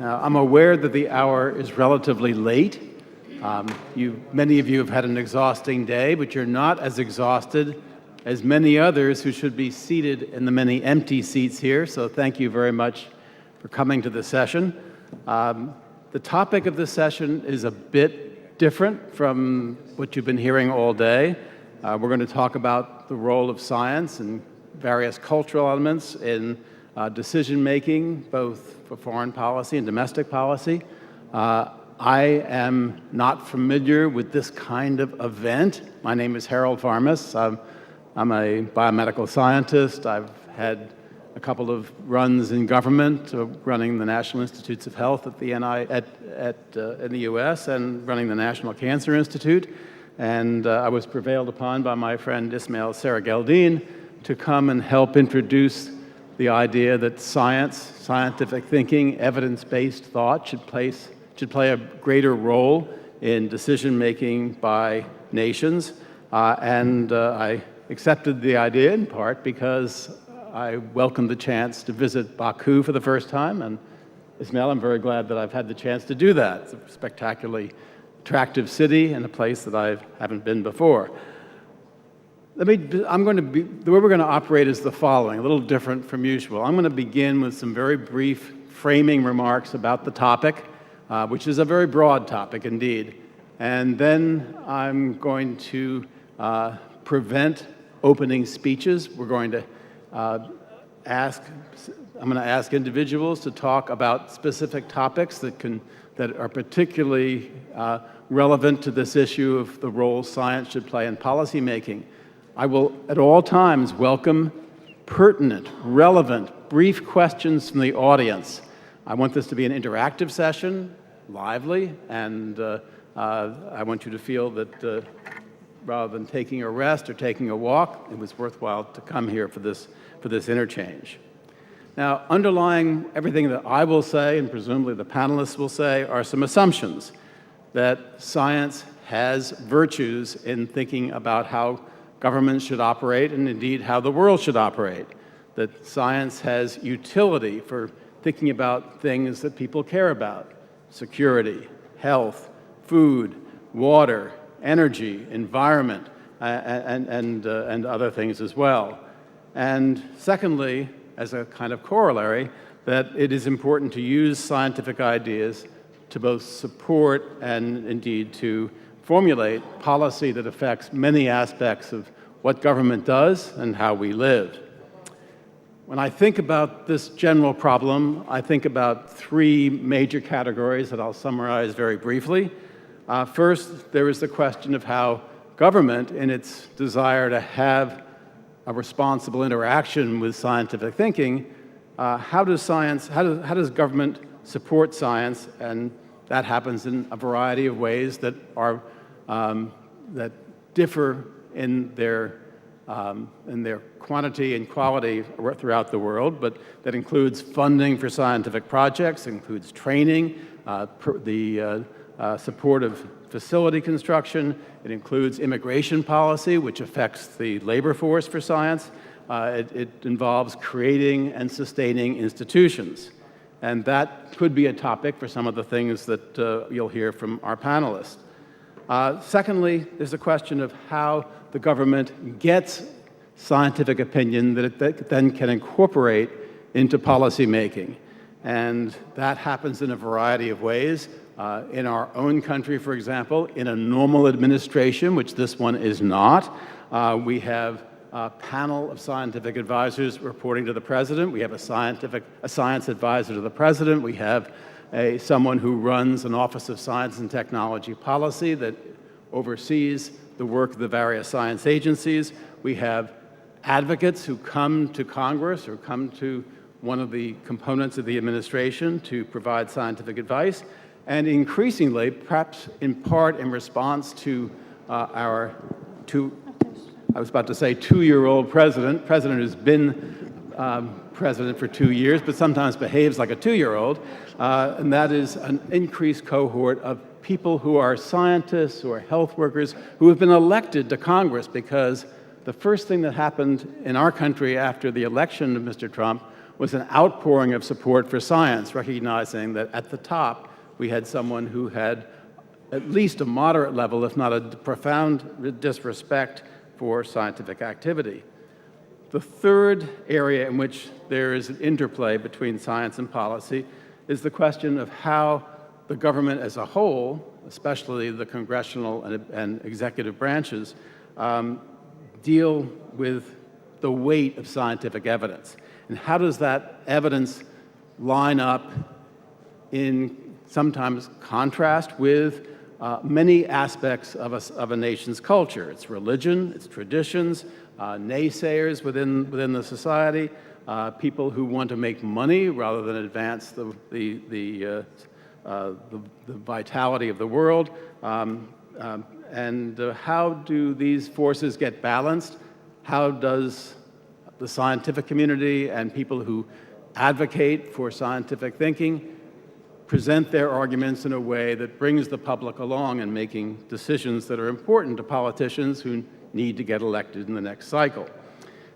I'm aware that the hour is relatively late. Many of you have had an exhausting day, but you're not as exhausted as many others who should be seated in the many empty seats here, so thank you very much for coming to the session. The topic of this session is a bit different from what you've been hearing all day. We're going to talk about the role of science and various cultural elements in decision-making, both for foreign policy and domestic policy. I am not familiar with this kind of event. My name is Harold Varmus. I'm a biomedical scientist. I've had a couple of runs in government, running the National Institutes of Health at the in the U.S. and running the National Cancer Institute. And I was prevailed upon by my friend Ismail Serageldin to come and help introduce the idea that scientific thinking, evidence-based thought should play a greater role in decision-making by nations. I accepted the idea in part because I welcomed the chance to visit Baku for the first time. And Ismail, I'm very glad that I've had the chance to do that. It's a spectacularly attractive city and a place that I haven't been before. The way we're going to operate is the following, a little different from usual. I'm going to begin with some very brief framing remarks about the topic, which is a very broad topic indeed. And then I'm going to prevent opening speeches. I'm going to ask individuals to talk about specific topics that are particularly relevant to this issue of the role science should play in policymaking. I will, at all times, welcome pertinent, relevant, brief questions from the audience. I want this to be an interactive session, lively, and I want you to feel that rather than taking a rest or taking a walk, it was worthwhile to come here for this interchange. Now, underlying everything that I will say, and presumably the panelists will say, are some assumptions that science has virtues in thinking about how governments should operate, and indeed how the world should operate. That science has utility for thinking about things that people care about: security, health, food, water, energy, environment, and other things as well. And secondly, as a kind of corollary, that it is important to use scientific ideas to both support and indeed to formulate policy that affects many aspects of what government does and how we live. When I think about this general problem, I think about three major categories that I'll summarize very briefly. First, there is the question of how government, in its desire to have a responsible interaction with scientific thinking, how does government support science? And that happens in a variety of ways that differ in their quantity and quality throughout the world, but that includes funding for scientific projects, includes training, support of facility construction. It includes immigration policy, which affects the labor force for science. It involves creating and sustaining institutions. And that could be a topic for some of the things that you'll hear from our panelists. Secondly, there's a question of how the government gets scientific opinion that it then can incorporate into policy making. And that happens in a variety of ways. In our own country, for example, in a normal administration, which this one is not, we have a panel of scientific advisors reporting to the president. We have a science advisor to the president. We have someone who runs an Office of Science and Technology Policy that oversees the work of the various science agencies. We have advocates who come to Congress or come to one of the components of the administration to provide scientific advice. And increasingly, perhaps in part in response to our two-year-old president who's been president for 2 years, but sometimes behaves like a two-year-old, and that is an increased cohort of people who are scientists, who are health workers, who have been elected to Congress because the first thing that happened in our country after the election of Mr. Trump was an outpouring of support for science, recognizing that at the top we had someone who had at least a moderate level, if not a profound disrespect for scientific activity. The third area in which there is an interplay between science and policy is the question of how the government as a whole, especially the congressional and executive branches, deal with the weight of scientific evidence. And how does that evidence line up in sometimes contrast with many aspects of a nation's culture? Its religion, its traditions, naysayers within the society, people who want to make money rather than advance the vitality of the world, and how do these forces get balanced? How does the scientific community and people who advocate for scientific thinking present their arguments in a way that brings the public along in making decisions that are important to politicians who need to get elected in the next cycle?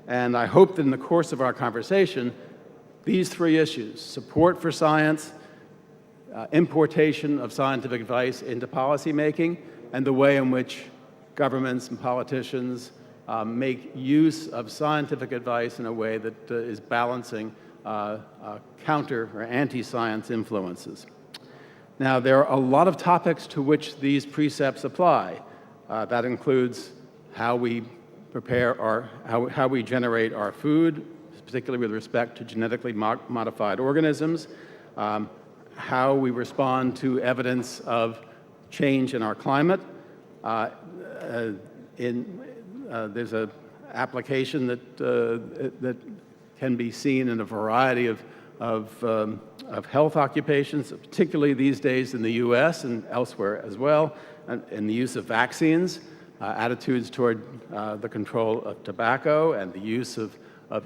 And I hope that in the course of our conversation, these three issues, support for science, importation of scientific advice into policymaking, and the way in which governments and politicians make use of scientific advice in a way that is balancing counter or anti-science influences. Now, there are a lot of topics to which these precepts apply. That includes how we prepare how we generate our food, particularly with respect to genetically modified organisms, how we respond to evidence of change in our climate. There's an application that can be seen in a variety of health occupations, particularly these days in the U.S. and elsewhere as well, in the use of vaccines, attitudes toward the control of tobacco and the use of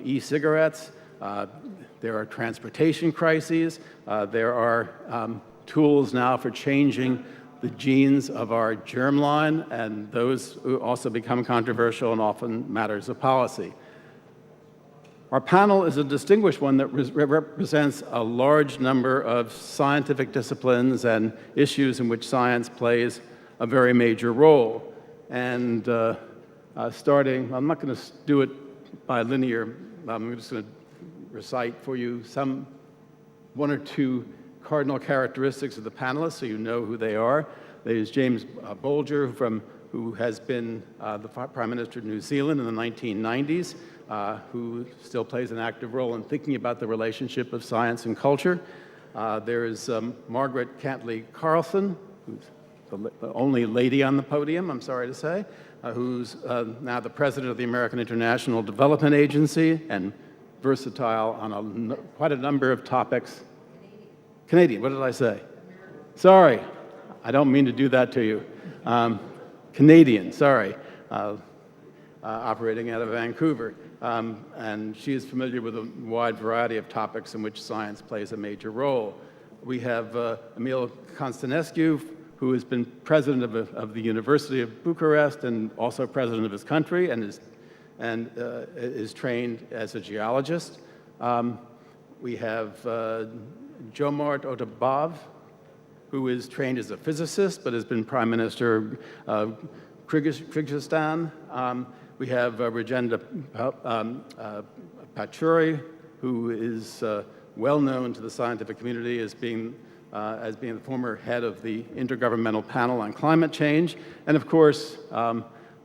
e-cigarettes. There are transportation crises. There are tools now for changing the genes of our germline, and those also become controversial and often matters of policy. Our panel is a distinguished one that represents a large number of scientific disciplines and issues in which science plays a very major role. And starting, I'm not going to do it by linear, I'm just going to recite for you one or two cardinal characteristics of the panelists so you know who they are. There's James Bolger, who has been the Prime Minister of New Zealand in the 1990s, who still plays an active role in thinking about the relationship of science and culture. There is Margaret Cantley Carlson, who's the only lady on the podium, I'm sorry to say, who's now the president of the American International Development Agency and versatile on quite a number of topics. Canadian, what did I say? Sorry, I don't mean to do that to you. Canadian, sorry, operating out of Vancouver. And she is familiar with a wide variety of topics in which science plays a major role. We have Emil Constantescu, who has been president of the University of Bucharest and also president of his country, and is trained as a geologist. We have Jomart Otabov, who is trained as a physicist but has been Prime Minister of Kyrgyzstan. We have Rajendra Pachauri, who is well known to the scientific community as being the former head of the Intergovernmental Panel on Climate Change. And of course,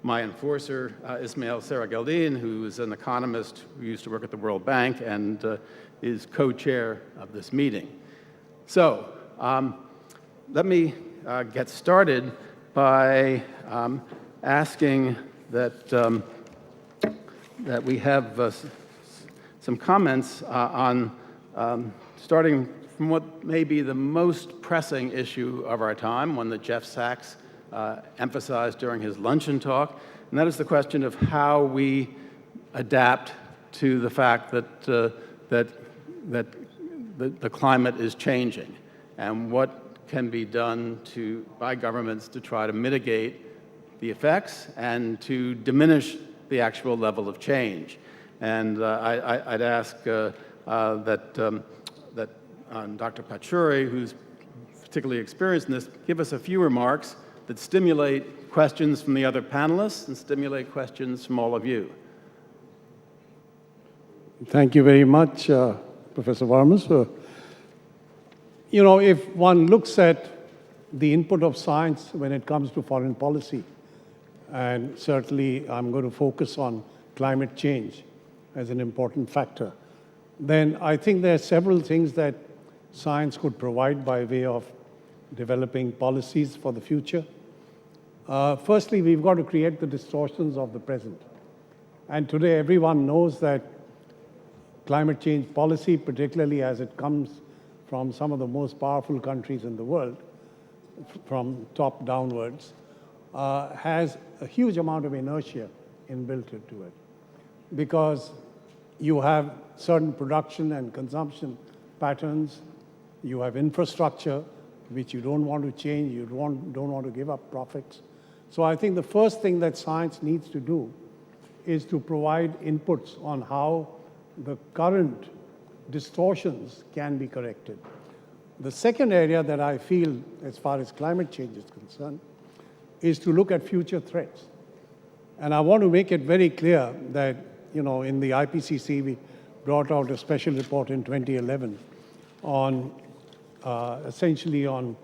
my enforcer, Ismail Serageldin, who is an economist who used to work at the World Bank and is co-chair of this meeting. So let me get started by asking that we have some comments on starting from what may be the most pressing issue of our time, one that Jeff Sachs emphasized during his luncheon talk, and that is the question of how we adapt to the fact that the climate is changing, and what can be done by governments to try to mitigate the effects and to diminish the actual level of change. And I'd ask that Dr. Pachauri, who's particularly experienced in this, give us a few remarks that stimulate questions from the other panelists and stimulate questions from all of you. Thank you very much, Professor Varmus. You know, if one looks at the input of science when it comes to foreign policy, and certainly I'm going to focus on climate change as an important factor, then I think there are several things that science could provide by way of developing policies for the future. Firstly, we've got to create the distortions of the present. And today, everyone knows that climate change policy, particularly as it comes from some of the most powerful countries in the world, from top downwards, has a huge amount of inertia inbuilt into it. Because you have certain production and consumption patterns, you have infrastructure, which you don't want to change, you don't want to give up profits. So I think the first thing that science needs to do is to provide inputs on how the current distortions can be corrected. The second area that I feel, as far as climate change is concerned, is to look at future threats. And I want to make it very clear that, you know, in the IPCC, we brought out a special report in 2011 on essentially on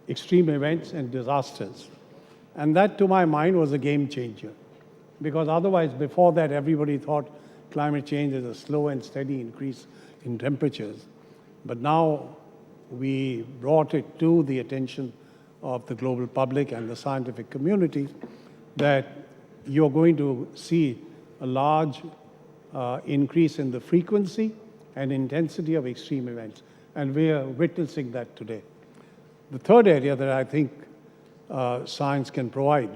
extreme events and disasters. And that, to my mind, was a game changer. Because otherwise, before that, everybody thought climate change is a slow and steady increase in temperatures. But now we brought it to the attention of the global public and the scientific community that you're going to see a large increase in the frequency and intensity of extreme events. And we are witnessing that today. The third area that I think science can provide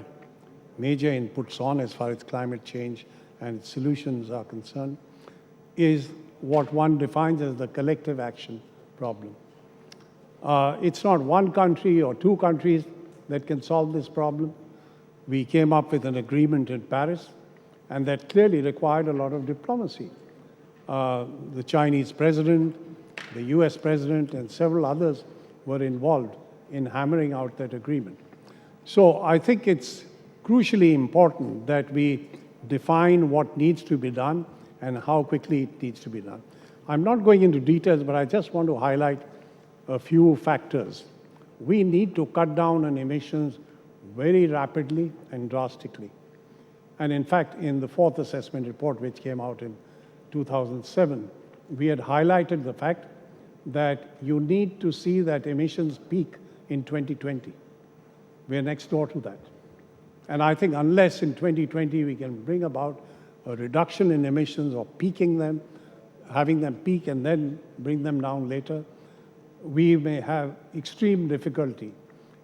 major inputs on as far as climate change and solutions are concerned is what one defines as the collective action problem. It's not one country or two countries that can solve this problem. We came up with an agreement in Paris, and that clearly required a lot of diplomacy. The Chinese president, the US president, and several others were involved in hammering out that agreement. So I think it's crucially important that we define what needs to be done and how quickly it needs to be done. I'm not going into details, but I just want to highlight a few factors. We need to cut down on emissions very rapidly and drastically. And in fact, in the fourth assessment report, which came out in 2007, we had highlighted the fact that you need to see that emissions peak in 2020. We're next door to that. And I think unless in 2020 we can bring about a reduction in emissions or peaking them, having them peak and then bring them down later, we may have extreme difficulty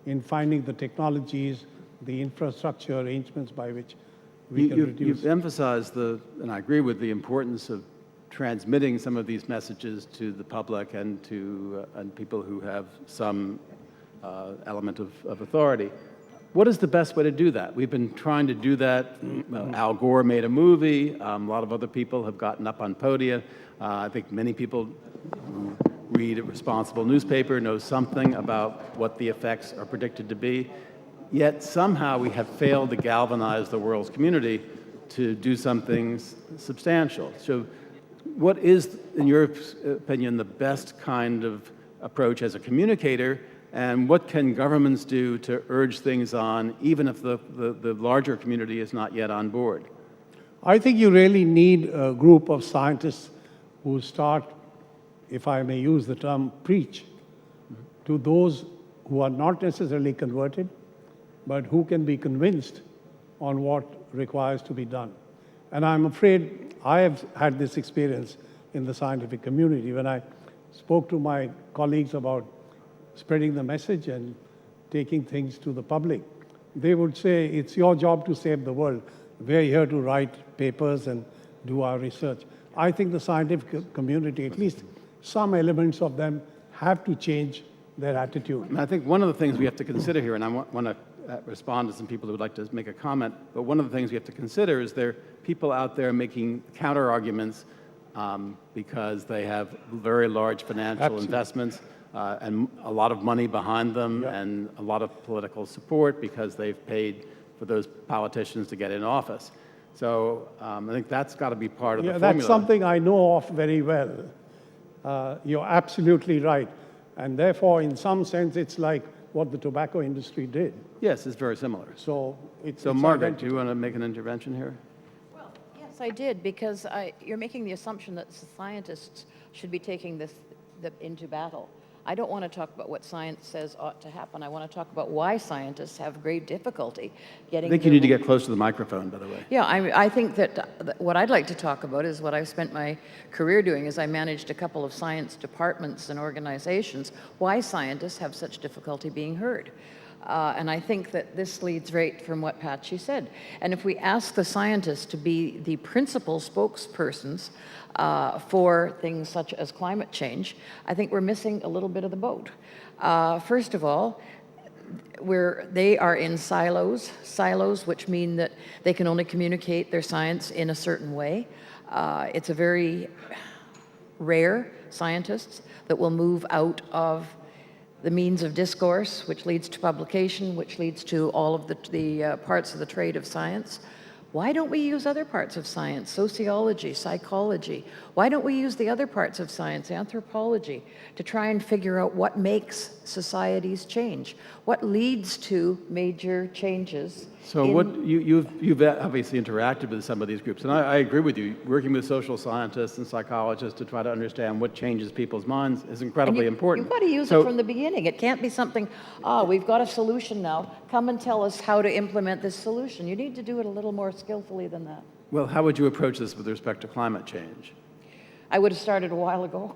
in finding the technologies, the infrastructure arrangements by which we can reduce. You've emphasized and I agree with the importance of transmitting some of these messages to the public and to and people who have some element of authority. What is the best way to do that? We've been trying to do that. Al Gore made a movie. A lot of other people have gotten up on podia. I think many people who read a responsible newspaper know something about what the effects are predicted to be. Yet somehow we have failed to galvanize the world's community to do something substantial. So what is, in your opinion, the best kind of approach as a communicator? And what can governments do to urge things on, even if the larger community is not yet on board? I think you really need a group of scientists who start, if I may use the term, preach to those who are not necessarily converted, but who can be convinced on what requires to be done. And I'm afraid I have had this experience in the scientific community. When I spoke to my colleagues about spreading the message and taking things to the public, they would say, it's your job to save the world. We're here to write papers and do our research. I think the scientific community, at least some elements of them, have to change their attitude. And I think one of the things we have to consider here, and I want to respond to some people who would like to make a comment, but one of the things we have to consider is there are people out there making counter-arguments because they have very large financial investments and a lot of money behind them and a lot of political support because they've paid for those politicians to get in office. So I think that's got to be part of the formula. That's something I know of very well. You're absolutely right. And therefore, in some sense, it's like what the tobacco industry did. Yes, it's very similar. So it's Margaret, identical. do you want to make an intervention here? Well, yes, I did, because you're making the assumption that scientists should be taking this into battle. I don't want to talk about what science says ought to happen. I want to talk about why scientists have great difficulty getting... I think you need to get close to the microphone, by the way. Yeah, I think that what I'd like to talk about is what I've spent my career doing, is I managed a couple of science departments and organizations, why scientists have such difficulty being heard. And I think that this leads right from what Patchy said. And if we ask the scientists to be the principal spokespersons for things such as climate change, I think we're missing a little bit of the boat. First of all, they are in silos which mean that they can only communicate their science in a certain way. It's a very rare scientists that will move out of the means of discourse, which leads to publication, which leads to all of the parts of the trade of science. Why don't we use other parts of science, sociology, psychology? Why don't we use the other parts of science, anthropology, to try and figure out what makes societies change? What leads to major changes? So you've obviously interacted with some of these groups, and I agree with you. Working with social scientists and psychologists to try to understand what changes people's minds is incredibly important. You've got to use it from the beginning. It can't be something, we've got a solution now, come and tell us how to implement this solution. You need to do it a little more skillfully than that. Well, how would you approach this with respect to climate change? I would have started a while ago.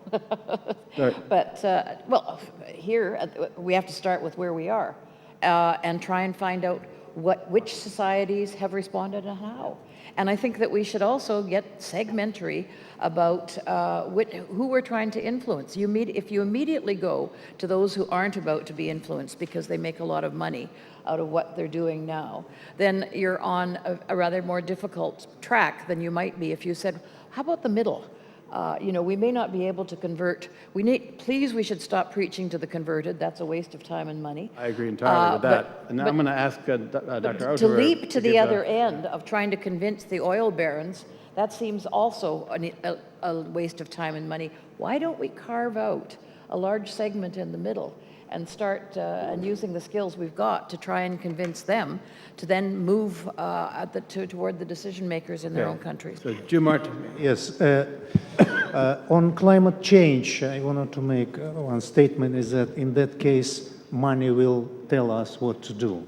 Right. But, well, here, we have to start with where we are and try and find out which societies have responded and how. And I think that we should also get segmentary about who we're trying to influence. If you immediately go to those who aren't about to be influenced because they make a lot of money out of what they're doing now, then you're on a rather more difficult track than you might be if you said, how about the middle? We may not be able to convert. We should stop preaching to the converted. That's a waste of time and money. I agree entirely with that. And now I'm going to ask Dr. Oterer to leap to the other end of trying to convince the oil barons, that seems also a waste of time and money. Why don't we carve out a large segment in the middle and start and using the skills we've got to try and convince them to then move toward the decision makers in their own countries. So, Jumart. Yes. On climate change, I wanted to make one statement, is that in that case, money will tell us what to do.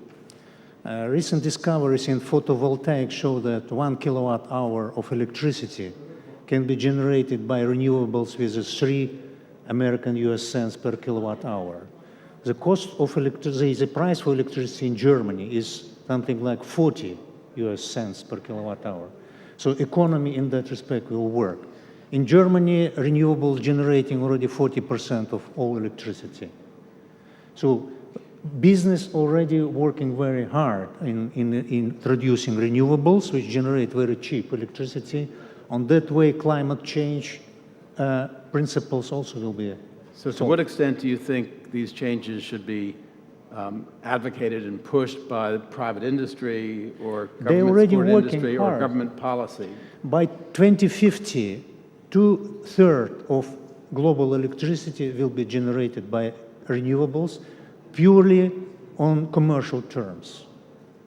Recent discoveries in photovoltaics show that 1 kilowatt hour of electricity can be generated by renewables with 3 American US cents per kilowatt hour. The cost of electricity, the price for electricity in Germany is something like 40 US cents per kilowatt hour. So economy in that respect will work. In Germany, renewables generating already 40% of all electricity. So business already working very hard in introducing renewables, which generate very cheap electricity. On that way, climate change principles also will be. So to what extent do you think these changes should be advocated and pushed by the private industry or government-supported industry or government policy? By 2050, 2/3 of global electricity will be generated by renewables purely on commercial terms.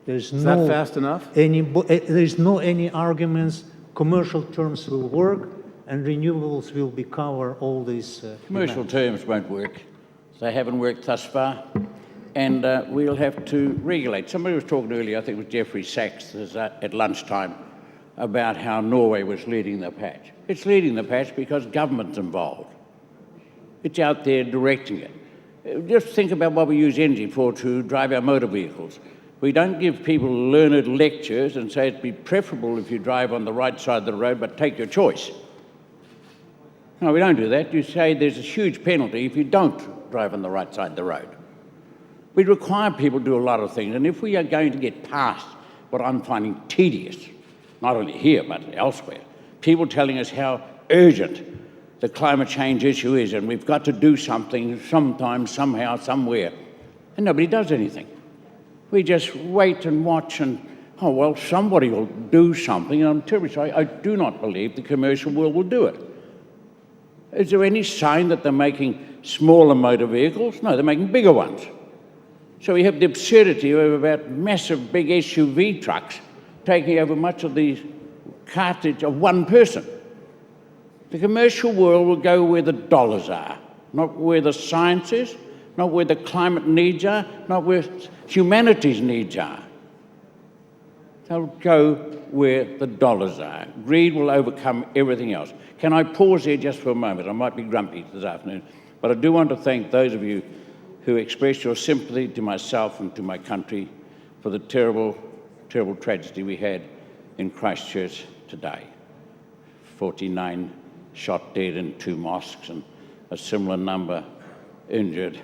Is that fast enough? There is no any arguments. Commercial terms will work, and renewables will cover all these. Commercial terms won't work. They haven't worked thus far, and we'll have to regulate. Somebody was talking earlier, I think it was Jeffrey Sachs, at lunchtime, about how Norway was leading the patch. It's leading the patch because government's involved. It's out there directing it. Just think about what we use energy for to drive our motor vehicles. We don't give people learned lectures and say it'd be preferable if you drive on the right side of the road, but take your choice. No, we don't do that. You say there's a huge penalty if you don't drive on the right side of the road. We require people to do a lot of things, and if we are going to get past what I'm finding tedious, not only here but elsewhere, people telling us how urgent the climate change issue is, and we've got to do something sometime, somehow, somewhere. And nobody does anything. We just wait and watch and, oh, well, somebody will do something. And I'm terribly sorry, I do not believe the commercial world will do it. Is there any sign that they're making smaller motor vehicles? No, they're making bigger ones. So we have the absurdity about massive big SUV trucks taking over much of the cartage of one person. The commercial world will go where the dollars are, not where the science is, not where the climate needs are, not where humanity's needs are. They'll go where the dollars are. Greed will overcome everything else. Can I pause here just for a moment? I might be grumpy this afternoon, but I do want to thank those of you who expressed your sympathy to myself and to my country for the terrible, terrible tragedy we had in Christchurch today. 49 shot dead in 2 mosques and a similar number injured.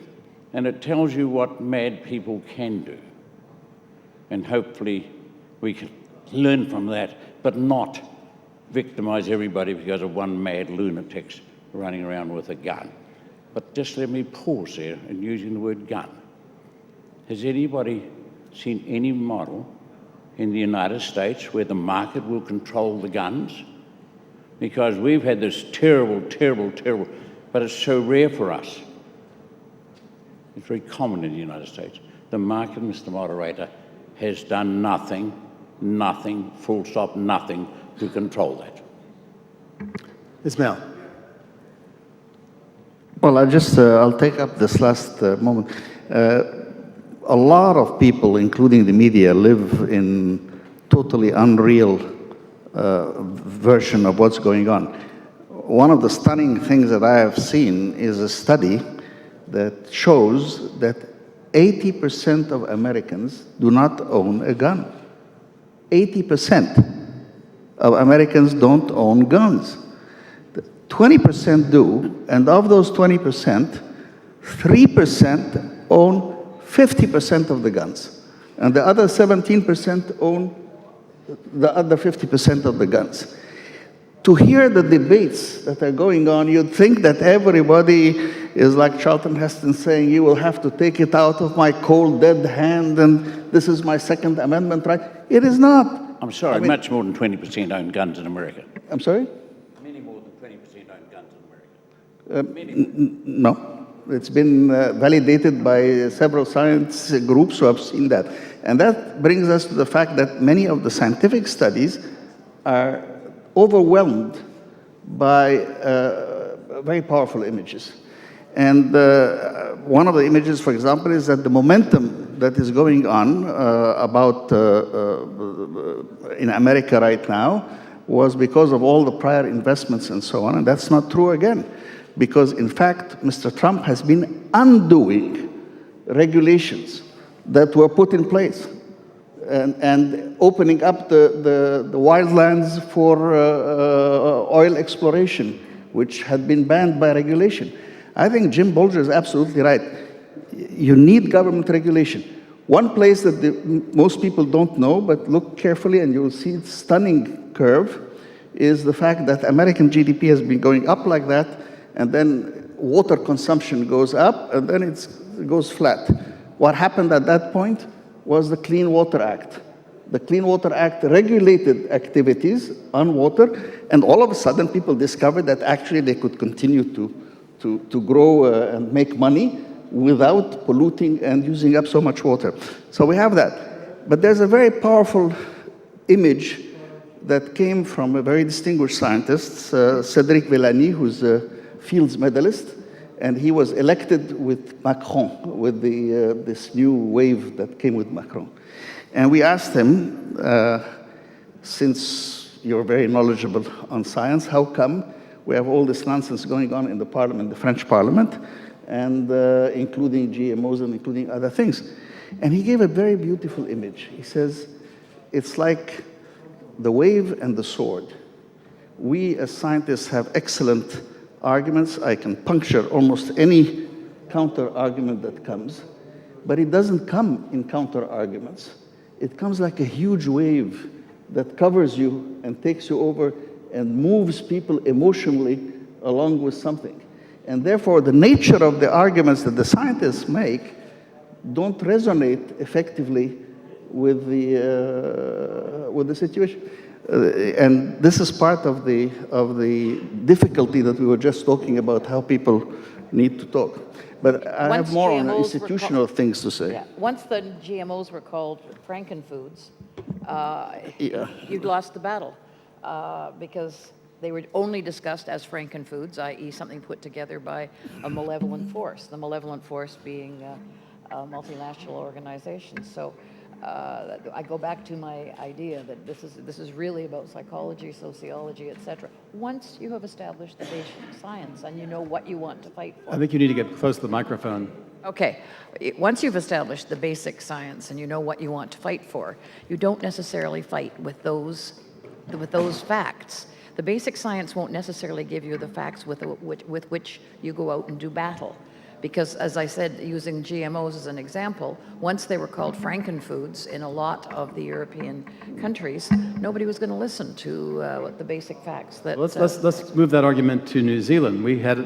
And it tells you what mad people can do. And hopefully we can learn from that, but not victimize everybody because of one mad lunatic running around with a gun. But just let me pause there in using the word gun. Has anybody seen any model in the United States where the market will control the guns? Because we've had this terrible, terrible, terrible, but it's so rare for us. It's very common in the United States. The market, Mr. Moderator, has done nothing, full stop, nothing to control that. Ismail. Well, I'll take up this last moment. A lot of people, including the media, live in totally unreal version of what's going on. One of the stunning things that I have seen is a study that shows that 80% of Americans do not own a gun. 80% of Americans don't own guns. 20% do, and of those 20%, 3% own 50% of the guns. And the other 17% own the other 50% of the guns. To hear the debates that are going on, you'd think that everybody is like Charlton Heston saying, you will have to take it out of my cold, dead hand, and this is my Second Amendment right. It is not. I'm sorry, much more than 20% own guns in America. I'm sorry? Many more than 20% own guns in America. No. It's been validated by several science groups who have seen that. And that brings us to the fact that many of the scientific studies are overwhelmed by very powerful images. And one of the images, for example, is that the momentum that is going on in America right now was because of all the prior investments and so on, and that's not true again. Because, in fact, Mr. Trump has been undoing regulations that were put in place and opening up the wildlands for oil exploration, which had been banned by regulation. I think Jim Bolger is absolutely right. You need government regulation. One place that most people don't know, but look carefully and you'll see its stunning curve, is the fact that American GDP has been going up like that, and then water consumption goes up, and then it goes flat. What happened at that point was the Clean Water Act. The Clean Water Act regulated activities on water, and all of a sudden people discovered that actually they could continue to grow and make money without polluting and using up so much water. So we have that. But there's a very powerful image that came from a very distinguished scientist, Cédric Villani, who's a Fields medalist, and he was elected with Macron, with this new wave that came with Macron. And we asked him, since you're very knowledgeable on science, how come we have all this nonsense going on in the parliament, the French parliament, and including GMOs and including other things? And he gave a very beautiful image. He says, it's like the wave and the sword. We as scientists have excellent arguments. I can puncture almost any counter-argument that comes, but it doesn't come in counter-arguments. It comes like a huge wave that covers you and takes you over and moves people emotionally along with something. And therefore, the nature of the arguments that the scientists make don't resonate effectively with the situation. And this is part of the difficulty that we were just talking about, how people need to talk. But I Once have more on GMOs were institutional things to say. Yeah. Once the GMOs were called frankenfoods, you'd lost the battle because they were only discussed as frankenfoods, i.e. something put together by a malevolent force, the malevolent force being multinational organizations. So I go back to my idea that this is really about psychology, sociology, etc. Once you have established the basic science and you know what you want to fight for. I think you need to get close to the microphone. Okay, once you've established the basic science and you know what you want to fight for, you don't necessarily fight with those facts. The basic science won't necessarily give you the facts with which you go out and do battle. Because, as I said, using GMOs as an example, once they were called frankenfoods in a lot of the European countries, nobody was going to listen to the basic facts. That Let's move that argument to New Zealand.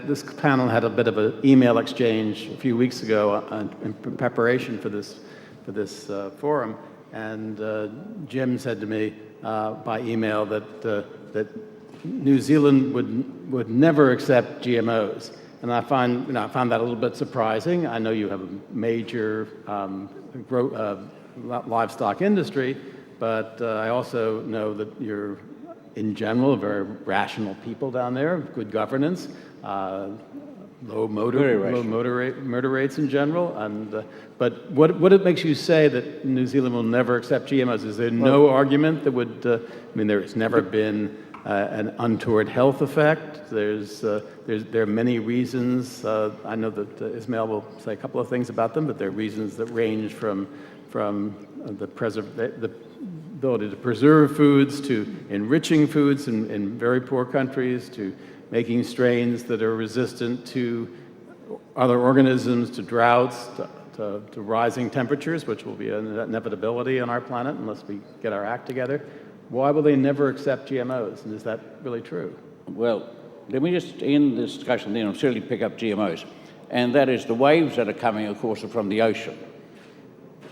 This panel had a bit of an email exchange a few weeks ago in preparation for this forum, and Jim said to me by email that New Zealand would never accept GMOs. And I found that a little bit surprising. I know you have a major livestock industry, but I also know that you're, in general, very rational people down there, good governance, low murder rates in general. And but what makes you say that New Zealand will never accept GMOs? Is there no argument that would? There's never been an untoward health effect. There are many reasons. I know that Ismail will say a couple of things about them, but there are reasons that range from the ability to preserve foods to enriching foods in very poor countries to making strains that are resistant to other organisms, to droughts, to rising temperatures, which will be an inevitability on our planet unless we get our act together. Why will they never accept GMOs? And is that really true? Well, let me just end this discussion then. I'll certainly pick up GMOs. And that is the waves that are coming, of course, are from the ocean.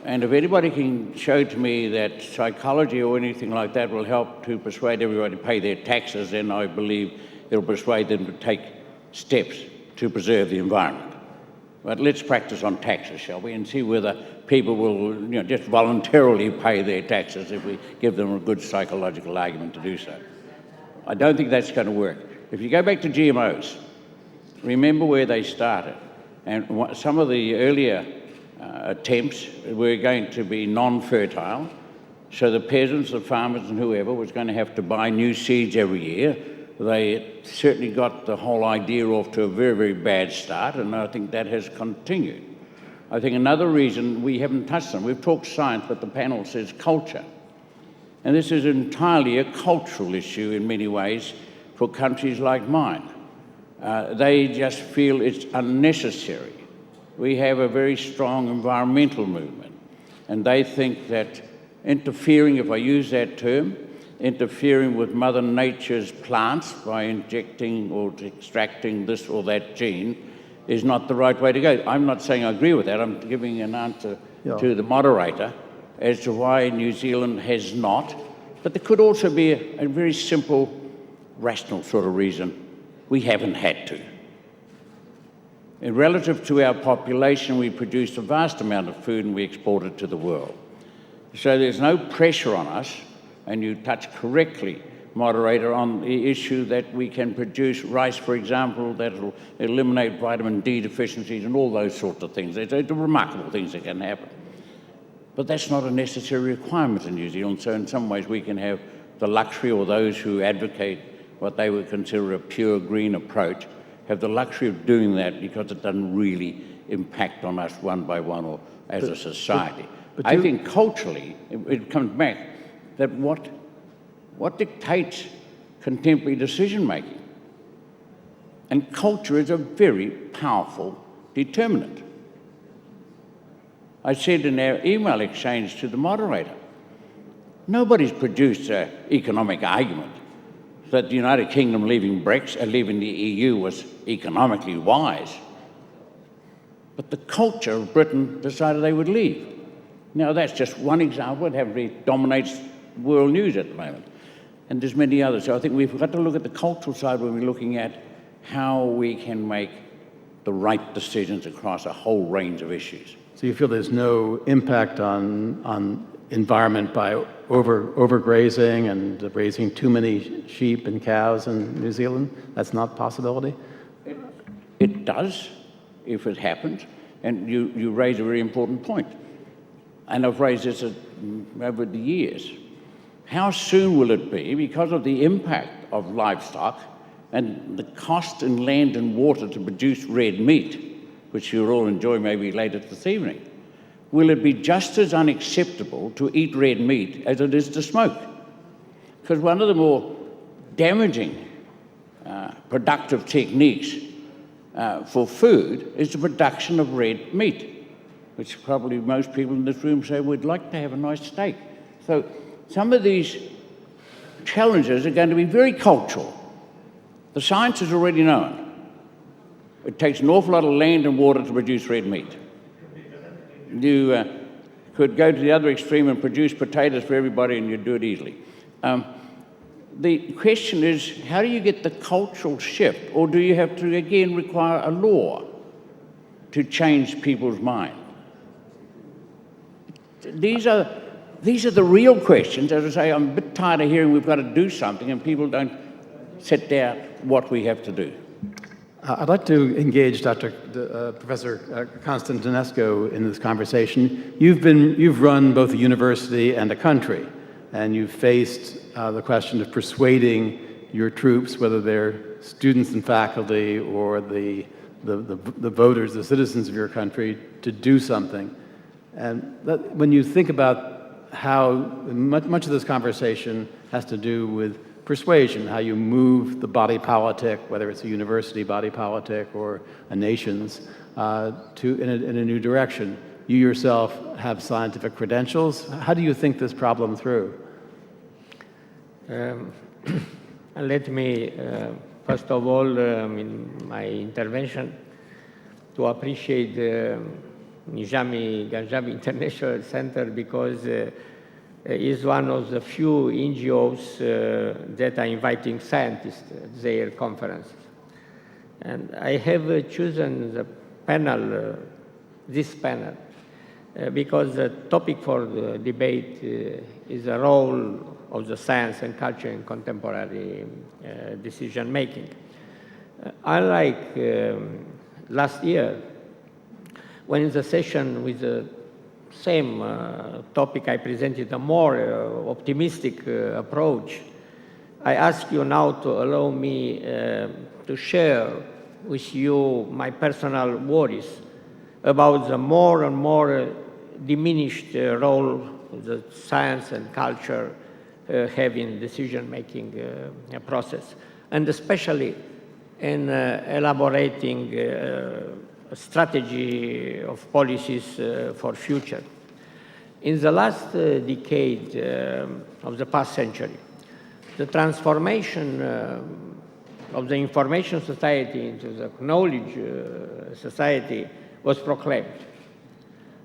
And if anybody can show to me that psychology or anything like that will help to persuade everybody to pay their taxes, then I believe it'll persuade them to take steps to preserve the environment. But let's practice on taxes, shall we, and see whether people will just voluntarily pay their taxes if we give them a good psychological argument to do so. I don't think that's going to work. If you go back to GMOs, remember where they started. And some of the earlier attempts were going to be non-fertile, so the peasants, the farmers and whoever was going to have to buy new seeds every year. They certainly got the whole idea off to a very, very bad start, and I think that has continued. I think another reason we haven't touched on, we've talked science, but the panel says culture. And this is entirely a cultural issue in many ways for countries like mine. They just feel it's unnecessary. We have a very strong environmental movement, and they think that interfering, if I use that term, interfering with Mother Nature's plants by injecting or extracting this or that gene is not the right way to go. I'm not saying I agree with that. I'm giving an answer to the moderator as to why New Zealand has not. But there could also be a very simple, rational sort of reason. We haven't had to. And relative to our population, we produce a vast amount of food and we export it to the world. So there's no pressure on us. And you touch correctly, Moderator, on the issue that we can produce rice, for example, that will eliminate vitamin D deficiencies and all those sorts of things. It's remarkable things that can happen. But that's not a necessary requirement in New Zealand, so in some ways we can have the luxury, or those who advocate what they would consider a pure green approach, have the luxury of doing that because it doesn't really impact on us one by one or as a society. I think culturally, it comes back that what dictates contemporary decision-making? And culture is a very powerful determinant. I said in our email exchange to the moderator, nobody's produced an economic argument that the United Kingdom leaving the EU was economically wise. But the culture of Britain decided they would leave. Now, that's just one example. It dominates world news at the moment. And there's many others. So I think we've got to look at the cultural side when we're looking at how we can make the right decisions across a whole range of issues. So you feel there's no impact on environment by overgrazing and raising too many sheep and cows in New Zealand? That's not a possibility? It does, if it happens. And you raise a very important point. And I've raised this over the years. How soon will it be, because of the impact of livestock and the cost in land and water to produce red meat, which you'll all enjoy maybe later this evening, will it be just as unacceptable to eat red meat as it is to smoke? Because one of the more damaging productive techniques for food is the production of red meat, which probably most people in this room say we'd like to have a nice steak. So some of these challenges are going to be very cultural. The science is already known. It takes an awful lot of land and water to produce red meat. You could go to the other extreme and produce potatoes for everybody and you'd do it easily. The question is, how do you get the cultural shift? Or do you have to, again, require a law to change people's mind? These are the real questions. As I say, I'm a bit tired of hearing we've got to do something and people don't set down what we have to do. I'd like to engage Professor Constantinescu in this conversation. You've run both a university and a country, and you've faced the question of persuading your troops, whether they're students and faculty or the voters, the citizens of your country, to do something. And when you think about how much of this conversation has to do with persuasion, how you move the body politic, whether it's a university body politic or a nation's, in a new direction. You yourself have scientific credentials. How do you think this problem through? Let me, first of all, in my intervention, to appreciate the Nizami Ganjabi International Center because is one of the few NGOs that are inviting scientists at their conferences. And I have chosen the panel, this panel, because the topic for the debate is the role of the science and culture in contemporary decision making. Unlike last year, when in the session with the same topic I presented a more optimistic approach, I ask you now to allow me to share with you my personal worries about the more and more diminished role the science and culture have in decision-making process, and especially in elaborating a strategy of policies for future. In the last decade of the past century, the transformation of the information society into the knowledge society was proclaimed.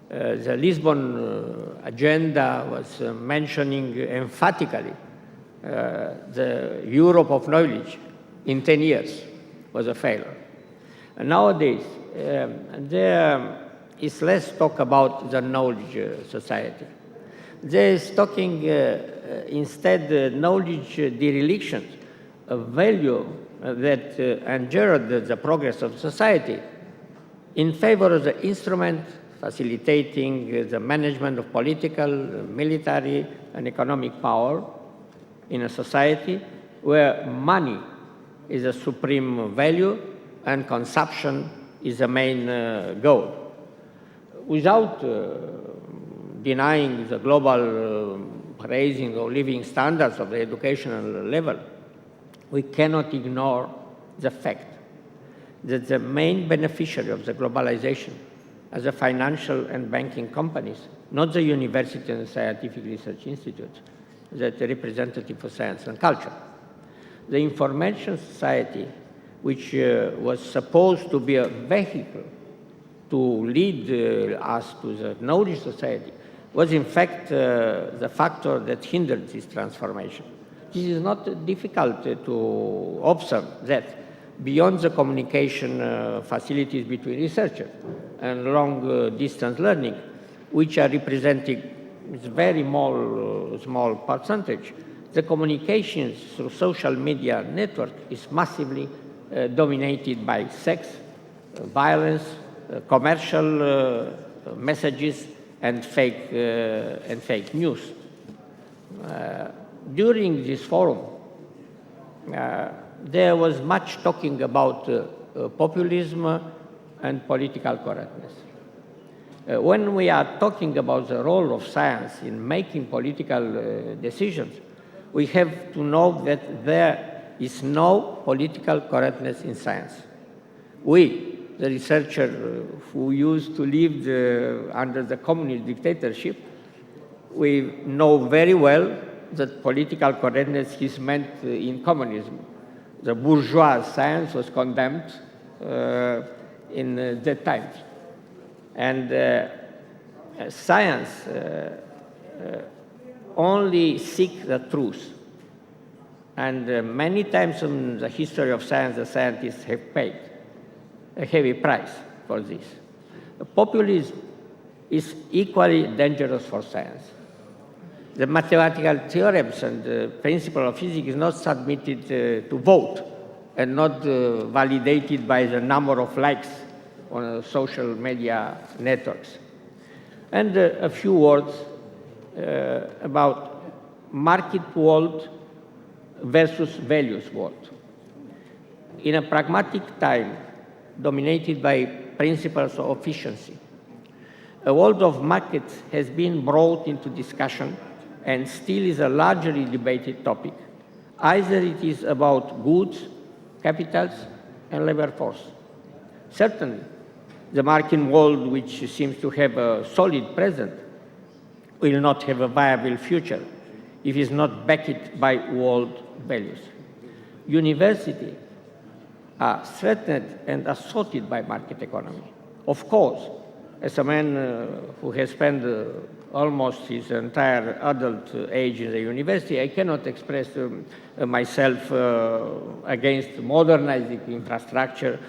The Lisbon agenda was mentioning emphatically the Europe of knowledge in 10 years was a failure. And nowadays, there is less talk about the knowledge society. There is talking instead knowledge dereliction, a value that endured the progress of society in favor of the instrument facilitating the management of political, military, and economic power in a society where money is a supreme value and consumption is the main goal. Without denying the global raising of living standards of the educational level, we cannot ignore the fact that the main beneficiary of the globalization are the financial and banking companies, not the university and scientific research institutes that are representative for science and culture. The information society, which was supposed to be a vehicle to lead us to the knowledge society, was in fact the factor that hindered this transformation. This is not difficult to observe that beyond the communication facilities between researchers and long-distance learning, which are representing a very small percentage, the communications through social media network is massively dominated by sex, violence, commercial messages, and fake news. During this forum, there was much talking about populism and political correctness. When we are talking about the role of science in making political decisions, we have to know that there is no political correctness in science. We, the researchers who used to live under the communist dictatorship, we know very well that political correctness is meant in communism. The bourgeois science was condemned in that time. And science only seeks the truth. And many times in the history of science, the scientists have paid a heavy price for this. Populism is equally dangerous for science. The mathematical theorems and the principle of physics is not submitted to vote and not validated by the number of likes on social media networks. And a few words about market world versus values world. In a pragmatic time dominated by principles of efficiency, a world of markets has been brought into discussion and still is a largely debated topic. Either it is about goods, capitals, and labor force. Certainly, the market world, which seems to have a solid present, will not have a viable future if it is not backed by world values. Universities are threatened and assaulted by market economy. Of course, as a man who has spent almost his entire adult age in the university, I cannot express myself against modernizing infrastructure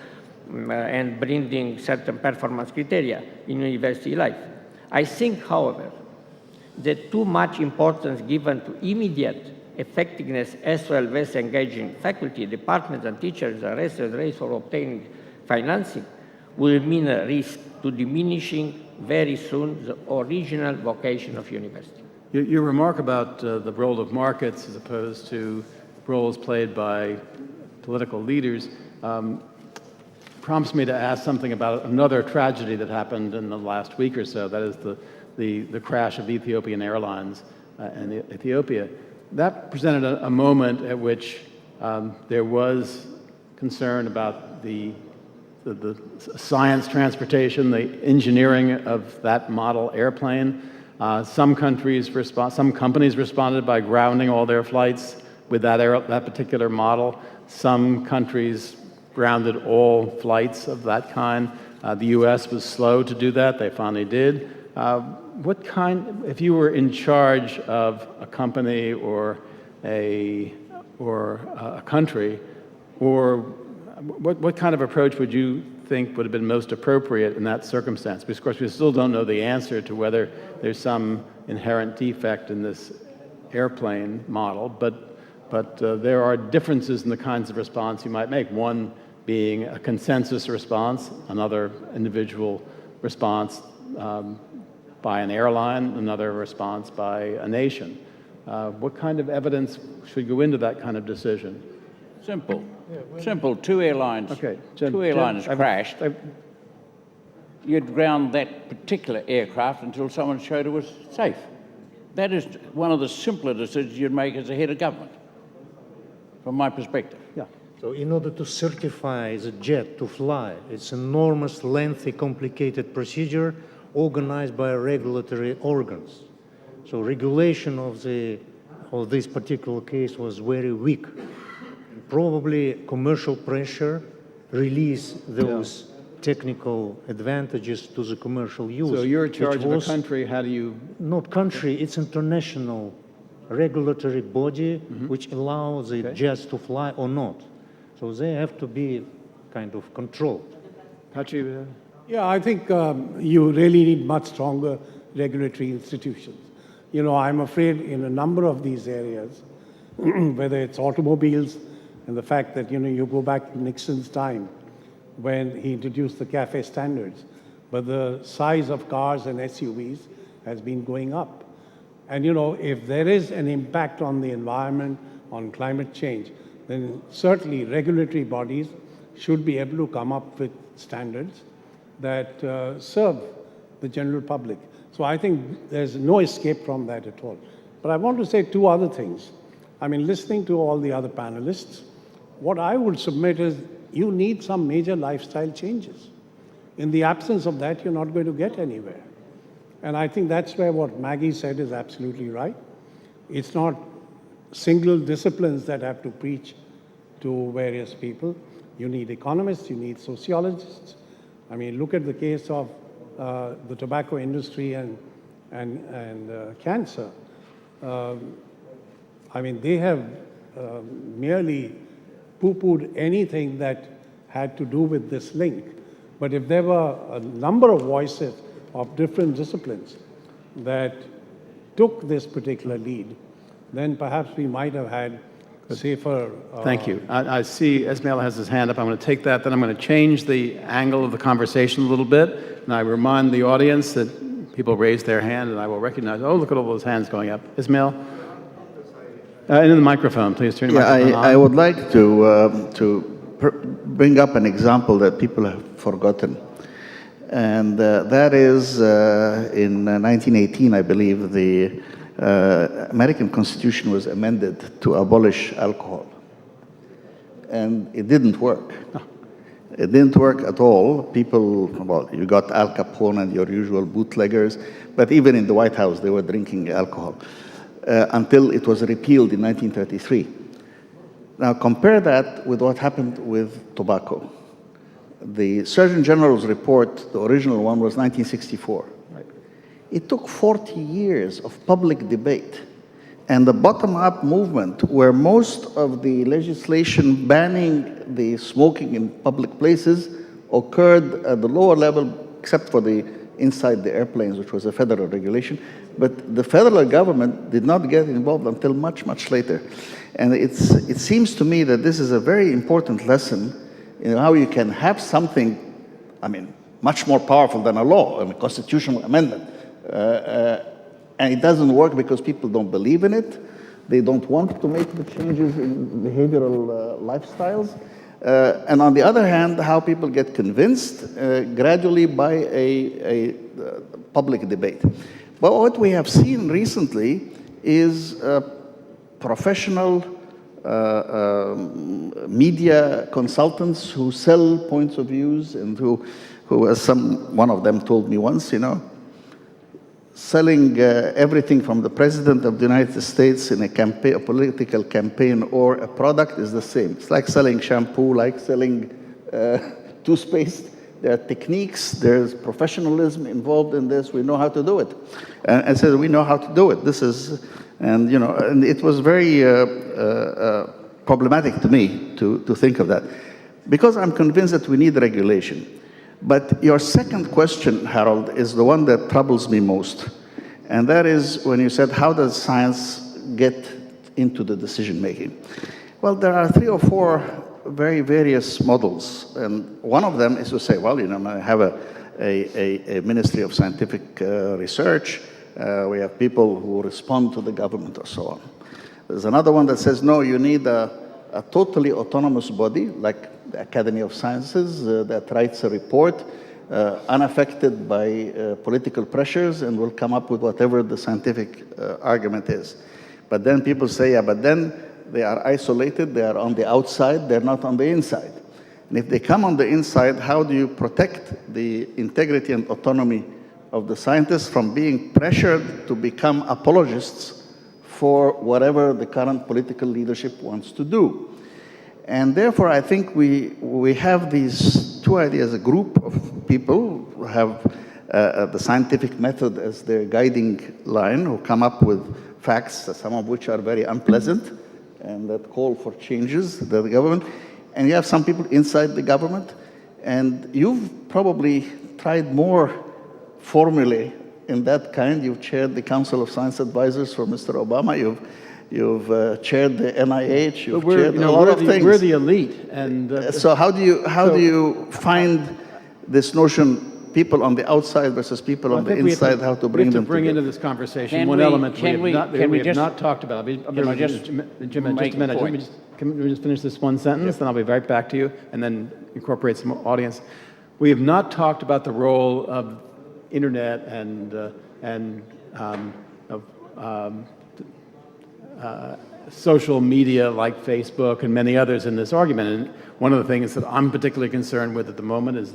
and bringing certain performance criteria in university life. I think, however, that too much importance given to immediate effectiveness as well as engaging faculty, departments, and teachers, the race for obtaining financing, will mean a risk to diminishing very soon the original vocation of university. Your remark about the role of markets as opposed to roles played by political leaders prompts me to ask something about another tragedy that happened in the last week or so. That is the crash of Ethiopian Airlines in Ethiopia. That presented a moment at which there was concern about the science transportation, the engineering of that model airplane. Some companies responded by grounding all their flights with that particular model. Some countries grounded all flights of that kind. The U.S. was slow to do that. They finally did. If you were in charge of a company or a country, or what kind of approach would you think would have been most appropriate in that circumstance? Because, of course, we still don't know the answer to whether there's some inherent defect in this airplane model, but there are differences in the kinds of response you might make. One being a consensus response, another individual response by an airline, another response by a nation. What kind of evidence should go into that kind of decision? Simple. Simple. Two airlines. Okay. Two airlines crashed. You'd ground that particular aircraft until someone showed it was safe. That is one of the simpler decisions you'd make as a head of government, from my perspective. Yeah. So in order to certify the jet to fly, it's an enormous, lengthy, complicated procedure organized by regulatory organs. So regulation of this particular case was very weak. probably commercial pressure release those technical advantages to the commercial use. So you're in which charge of a was country, how do you... not country, it's international regulatory body which allows the jets to fly or not. So they have to be kind of controlled. Patrick, Yeah, I think you really need much stronger regulatory institutions. You know, I'm afraid in a number of these areas, whether it's automobiles and the fact that, you know, you go back to Nixon's time when he introduced the CAFE standards, but the size of cars and SUVs has been going up. And, you know, if there is an impact on the environment, on climate change, then certainly regulatory bodies should be able to come up with standards that serve the general public. So I think there's no escape from that at all. But I want to say two other things. I mean, listening to all the other panelists, what I would submit is you need some major lifestyle changes. In the absence of that, you're not going to get anywhere. And I think that's where what Maggie said is absolutely right. It's not single disciplines that have to preach to various people. You need economists, you need sociologists. I mean, look at the case of the tobacco industry and cancer. I mean, they have merely poo-pooed anything that had to do with this link. But if there were a number of voices of different disciplines that took this particular lead, then perhaps we might have had safer... Thank you. I see Ismail has his hand up. I'm going to take that. Then I'm going to change the angle of the conversation a little bit. And I remind the audience that people raise their hand, and I will recognize, oh, look at all those hands going up. Ismail? In the microphone, please turn your microphone on. I would like to bring up an example that people have forgotten. And that is in 1918, I believe, the American Constitution was amended to abolish alcohol. And it didn't work. It didn't work at all. People, well, you got Al Capone and your usual bootleggers, but even in the White House, they were drinking alcohol until it was repealed in 1933. Now compare that with what happened with tobacco. The Surgeon General's report, the original one, was 1964. Right. It took 40 years of public debate and the bottom-up movement, where most of the legislation banning the smoking in public places occurred at the lower level, except for the inside the airplanes, which was a federal regulation. But the federal government did not get involved until much, much later. And it seems to me that this is a very important lesson in how you can have something, I mean, much more powerful than a law, a constitutional amendment. And it doesn't work because people don't believe in it. They don't want to make the changes in behavioral lifestyles. And on the other hand, how people get convinced gradually by a public debate. But what we have seen recently is professional media consultants who sell points of views and who as one of them told me once, you know, selling everything from the President of the United States in a campaign, a political campaign, or a product is the same. It's like selling shampoo, like selling toothpaste. There are techniques, there's professionalism involved in this. We know how to do it. And I said, we know how to do it. This is, and you know, and it was very problematic to me to think of that, because I'm convinced that we need regulation. But your second question, Harold, is the one that troubles me most. And that is when you said, how does science get into the decision-making? Well, there are 3 or 4 very various models. And one of them is to say, well, you know, I have a Ministry of Scientific Research. We have people who respond to the government or so on. There's another one that says, no, you need a totally autonomous body, like the Academy of Sciences, that writes a report unaffected by political pressures and will come up with whatever the scientific argument is. But then people say, yeah, but then they are isolated, they are on the outside, they're not on the inside. And if they come on the inside, how do you protect the integrity and autonomy of the scientists from being pressured to become apologists for whatever the current political leadership wants to do? And therefore, I think we have these two ideas, a group of people who have the scientific method as their guiding line, who come up with facts, some of which are very unpleasant, and that call for changes, the government. And you have some people inside the government, and you've probably tried more formulae in that kind. You've chaired the Council of Science Advisors for Mr. Obama. You've chaired the NIH. You've chaired a lot of things. We're the elite, and So how do you find this notion, people on the outside versus people on the inside, how to bring them bring together? into this conversation Can one we- element can we we have not talked about. just Jim, just a make minute. a point? Can we just finish this one sentence, then I'll be right back to you, and then incorporate some audience. We have not talked about the role of internet and social media like Facebook and many others in this argument. And one of the things that I'm particularly concerned with at the moment is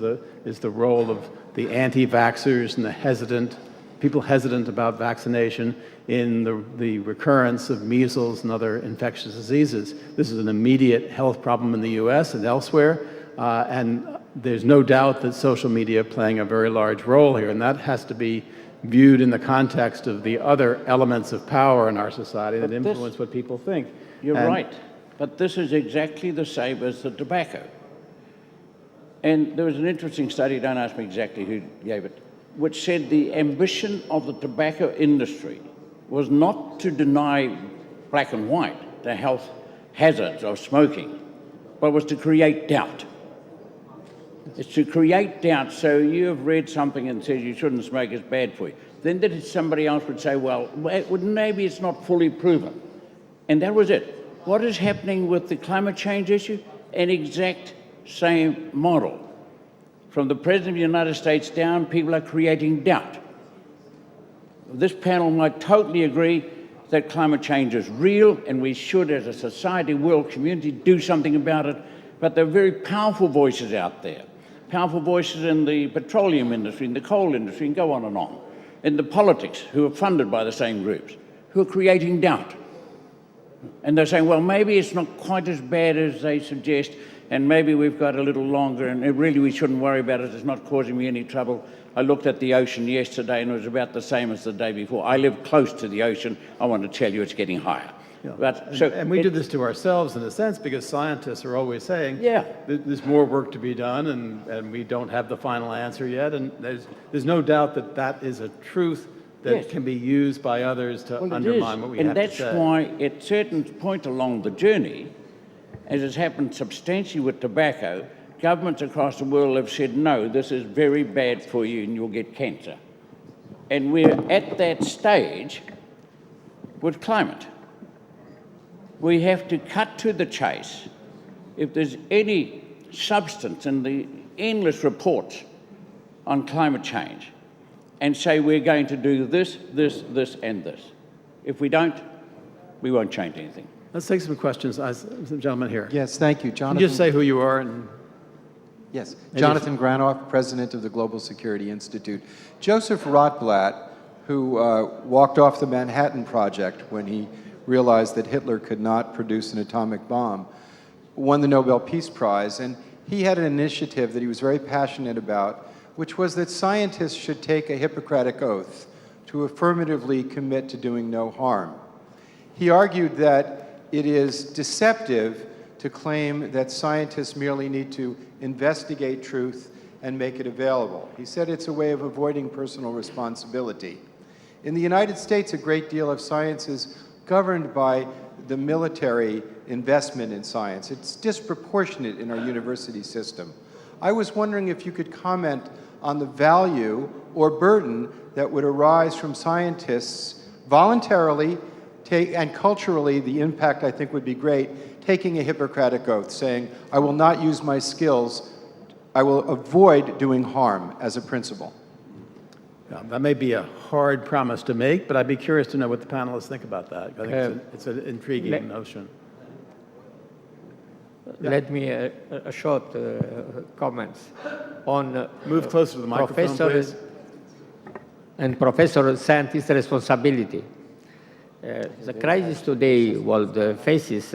the role of the anti-vaxxers and the people hesitant about vaccination in the recurrence of measles and other infectious diseases. This is an immediate health problem in the US and elsewhere, and there's no doubt that social media playing a very large role here, and that has to be viewed in the context of the other elements of power in our society that influence what people think. You're right, but this is exactly the same as the tobacco. And there was an interesting study, don't ask me exactly who gave it, which said the ambition of the tobacco industry was not to deny black and white the health hazards of smoking, but was to create doubt. It's to create doubt. So you have read something and says you shouldn't smoke, it's bad for you. Then somebody else would say, well, maybe it's not fully proven. And that was it. What is happening with the climate change issue? An exact same model. From the President of the United States down, people are creating doubt. This panel might totally agree that climate change is real and we should, as a society, world community, do something about it. But there are very powerful voices out there. Powerful voices in the petroleum industry, in the coal industry, and go on, in the politics, who are funded by the same groups, who are creating doubt. And they're saying, well, maybe it's not quite as bad as they suggest, and maybe we've got a little longer, and really we shouldn't worry about it, it's not causing me any trouble. I looked at the ocean yesterday, and it was about the same as the day before. I live close to the ocean. I want to tell you it's getting higher. Yeah. But, and we do this to ourselves in a sense because scientists are always saying, Yeah. there's more work to be done and we don't have the final answer yet. And there's no doubt that that is a truth that Yes. can be used by others to undermine what we have and that's to say. why at certain point along the journey, as has happened substantially with tobacco, governments across the world have said, no, this is very bad for you and you'll get cancer. And we're at that stage with climate. We have to cut to the chase. If there's any substance in the endless reports on climate change, and say we're going to do this, this, this, and this. If we don't, we won't change anything. Let's take some questions. Some gentleman here. Yes, thank you, Can Jonathan. you just say who you are? And Yes, Jonathan Granoff, president of the Global Security Institute. Joseph Rotblat, who walked off the Manhattan Project when he realized that Hitler could not produce an atomic bomb, won the Nobel Peace Prize, and he had an initiative that he was very passionate about, which was that scientists should take a Hippocratic oath to affirmatively commit to doing no harm. He argued that it is deceptive to claim that scientists merely need to investigate truth and make it available. He said it's a way of avoiding personal responsibility. In the United States, a great deal of science is governed by the military investment in science. It's disproportionate in our university system. I was wondering if you could comment on the value or burden that would arise from scientists voluntarily and culturally, the impact I think would be great, taking a Hippocratic oath, saying, I will not use my skills, I will avoid doing harm as a principle. that may be a hard promise to make, but I'd be curious to know what the panelists think about that. I think it's an intriguing notion. Let me a short comments on Move closer to the microphone, please. and professor scientist responsibility. The crisis today world faces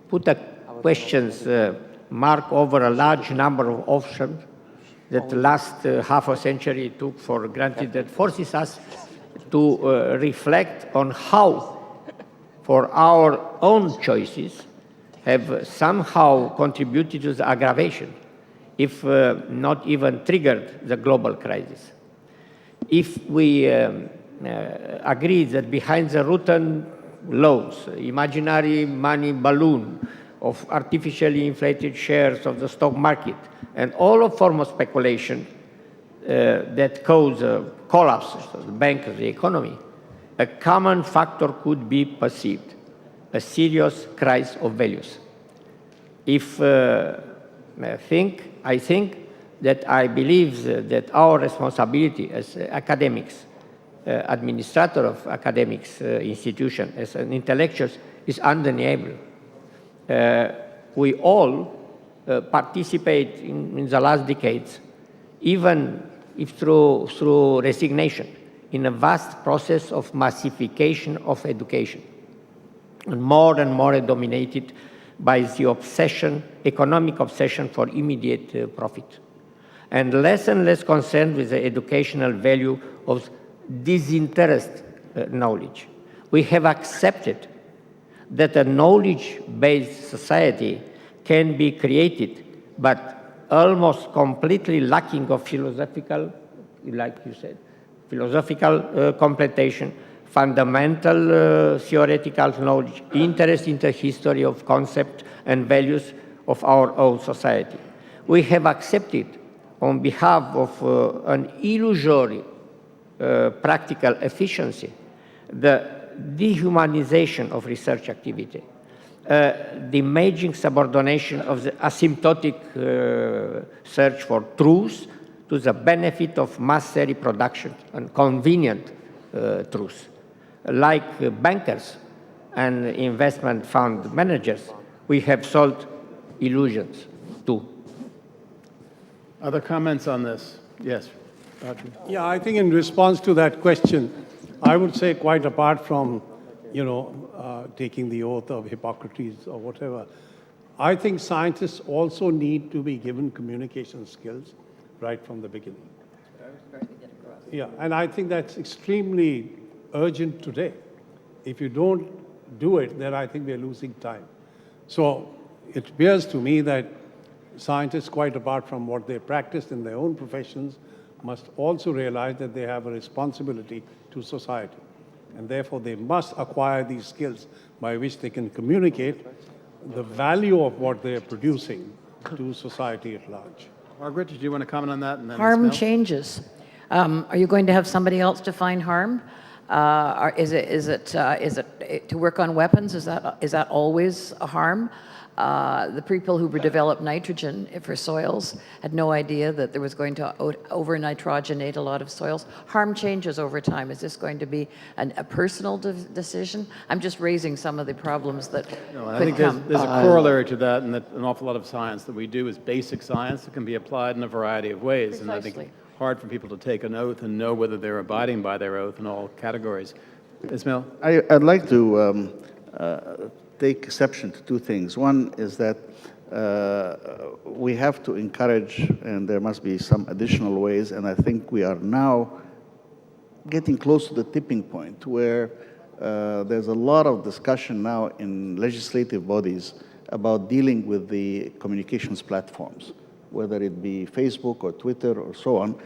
put a questions mark over a large number of options that the last half a century took for granted, that forces us to reflect on how, for our own choices, have somehow contributed to the aggravation, if not even triggered the global crisis. If we agree that behind the rotten loans, imaginary money balloon of artificially inflated shares of the stock market, and all forms of speculation that cause collapse of the bank of the economy, a common factor could be perceived, a serious crisis of values. I believe that our responsibility as academics, administrator of academics institution, as an intellectuals, is undeniable. We all participate in the last decades, even if through resignation, in a vast process of massification of education, and more dominated by the obsession, economic obsession for immediate profit, and less concerned with the educational value of disinterested knowledge. We have accepted that a knowledge-based society can be created, but almost completely lacking of philosophical, like you said, philosophical completion, fundamental theoretical knowledge, interest in the history of concepts and values of our own society. We have accepted, on behalf of an illusory practical efficiency, the dehumanization of research activity, the imaging subordination of the asymptotic search for truth to the benefit of mass reproduction and convenient truth. Like bankers and investment fund managers, we have sold illusions too. Other comments on this? Yes, Roger. Yeah, I think in response to that question, I would say, quite apart from, taking the oath of Hippocrates or whatever, I think scientists also need to be given communication skills right from the beginning. Yeah, and I think that's extremely urgent today. If you don't do it, then I think we're losing time. So it appears to me that scientists, quite apart from what they practice in their own professions, must also realize that they have a responsibility to society. And therefore, they must acquire these skills by which they can communicate the value of what they're producing to society at large. Margaret, did you want to comment on that? And then Harm Ms. Mel? changes. Are you going to have somebody else define harm? Is it to work on weapons? Is that always a harm? The people who developed nitrogen for soils had no idea that there was going to over-nitrogenate a lot of soils. Harm changes over time. Is this going to be a personal decision? I'm just raising some of the problems that I could think come. there's a corollary to that, and that an awful lot of science that we do is basic science that can be applied in a variety of ways. And I think Precisely. it's hard for people to take an oath and know whether they're abiding by their oath in all categories. Ismail? I'd like to take exception to two things. One is that we have to encourage, and there must be some additional ways, and I think we are now getting close to the tipping point where there's a lot of discussion now in legislative bodies about dealing with the communications platforms, whether it be Facebook or Twitter or so on.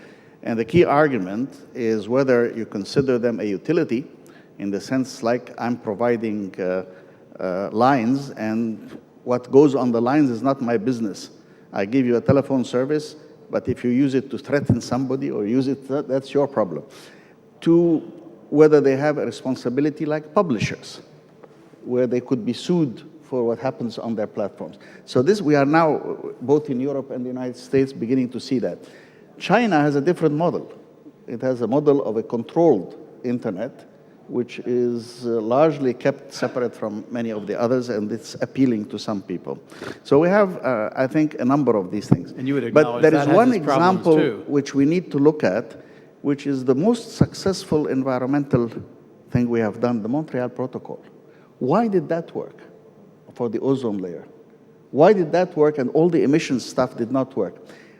And the key argument is whether you consider them a utility, in the sense like I'm providing lines, and what goes on the lines is not my business. I give you a telephone service, but if you use it to threaten somebody or use it, that's your problem. To whether they have a responsibility like publishers, where they could be sued for what happens on their platforms. So this, we are now, both in Europe and the United States, beginning to see that. China has a different model. It has a model of a controlled internet, which is largely kept separate from many of the others, and it's appealing to some people. So we have, I think, a number of these things. And you would but acknowledge there that is has one its problems, example too. which we need to look at, which is the most successful environmental thing we have done, the Montreal Protocol. Why did that work for the ozone layer? Why did that work and all the emissions stuff did not work?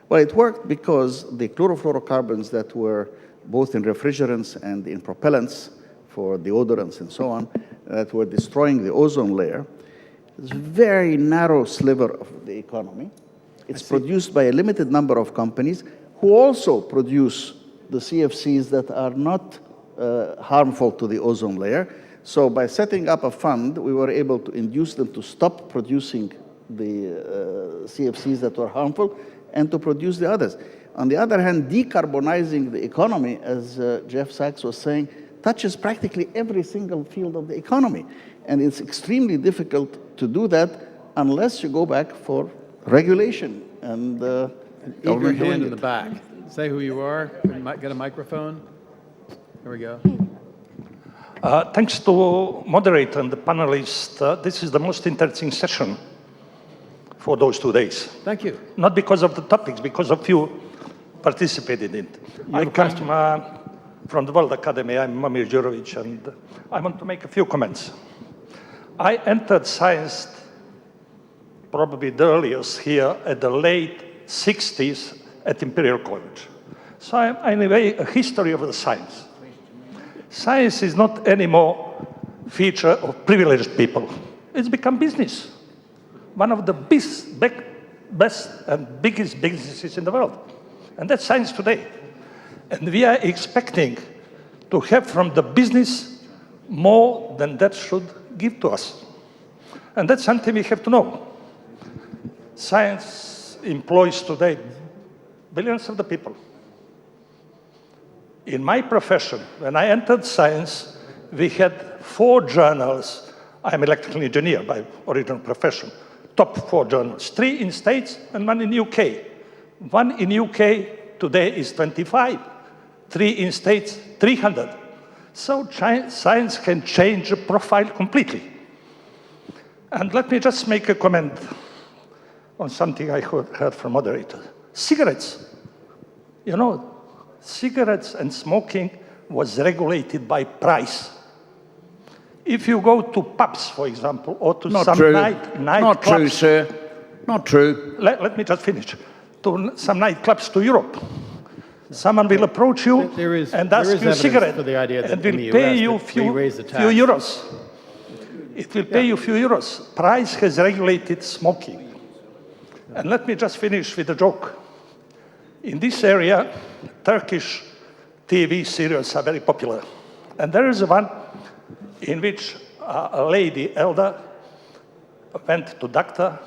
Well, it worked because the chlorofluorocarbons that were both in refrigerants and in propellants for deodorants and so on, that were destroying the ozone layer, it's a very narrow sliver of the economy. It's produced by a limited number of companies who also produce the CFCs that are not harmful to the ozone layer. So by setting up a fund, we were able to induce them to stop producing the CFCs that were harmful and to produce the others. On the other hand, decarbonizing the economy, as Jeff Sachs was saying, touches practically every single field of the economy. And it's extremely difficult to do that unless you go back for regulation and Eager hand in the back. Say who you are. You might get a microphone. Here we go. Thanks to Moderator and the panelists, this is the most interesting session for those 2 days. Thank you. Not because of the topics, because of you participated in it. I come from the World Academy. I'm Momir Djurovic, and I want to make a few comments. I entered science probably the earliest here at the late 60s at Imperial College. So I'm in a way a history of the science. Science is not anymore a feature of privileged people. It's become business. One of the best and biggest businesses in the world. And that's science today. And we are expecting to have from the business more than that should give to us. And that's something we have to know. Science employs today billions of the people. In my profession, when I entered science, we had 4 journals. I'm an electrical engineer by original profession. Top 4 journals, 3 in States and 1 in UK. 1 in UK today is 25. 3 in States, 300. So science can change the profile completely. And let me just make a comment on something I heard from Moderator. Cigarettes. You know, cigarettes and smoking was regulated by price. If you go to pubs, for example, or to Not some true. night Not clubs, true, sir. Not true. let me just finish. To some nightclubs to Europe, someone will approach you and ask you a evidence cigarette, for the idea that and in will the pay US you that we raise the tax. few euros. It will pay you few euros. Price has regulated smoking. And let me just finish with a joke. In this area, Turkish TV serials are very popular. And there is one in which a lady, elder, went to doctor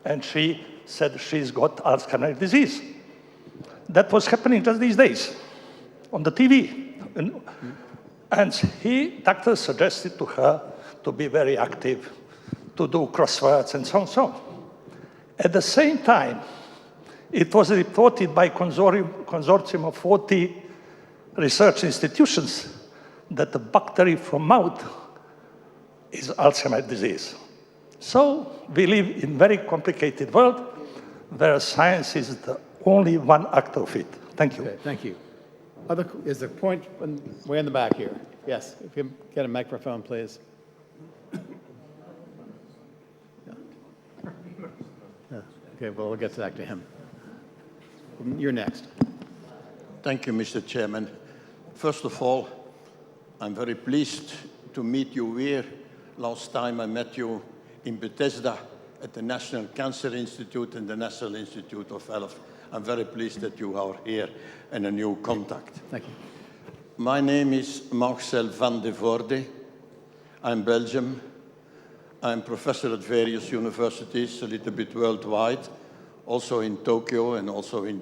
and she said she's got Alzheimer's disease. That was happening just these days on the TV. And doctor suggested to her to be very active, to do crosswords and so on and so on. At the same time, it was reported by consortium of 40 research institutions that the bacteria from mouth is Alzheimer's disease. So we live in a very complicated world where science is the only one act of it. Thank you. Okay, thank you. Is there a point way in the back here? Yes, if you get a microphone, please. Yeah. Okay, well, we'll get back to him. You're next. Thank you, Mr. Chairman. First of all, I'm very pleased to meet you here. Last time I met you in Bethesda at the National Cancer Institute and the National Institute of Health. I'm very pleased that you are here and a new contact. Thank you. My name is Marcel van de Voorde. I'm Belgian. I'm professor at various universities, a little bit worldwide, also in Tokyo and also in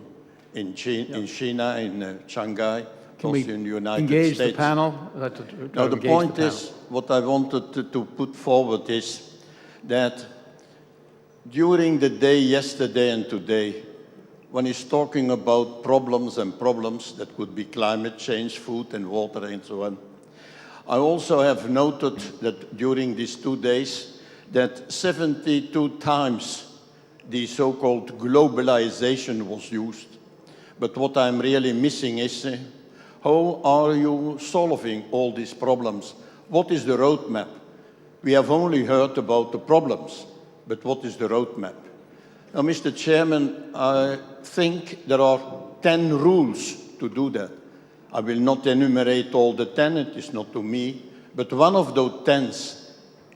China, in Shanghai, also in the United engage States. the panel? Now, the point is, what I wanted to put forward is that during the day yesterday and today, when he's talking about problems that could be climate change, food and water and so on, I also have noted that during these 2 days that 72 times the so-called globalization was used. But what I'm really missing is how are you solving all these problems? What is the roadmap? We have only heard about the problems, but what is the roadmap? Now, Mr. Chairman, I think there are 10 rules to do that. I will not enumerate all the 10, it is not to me, but one of those 10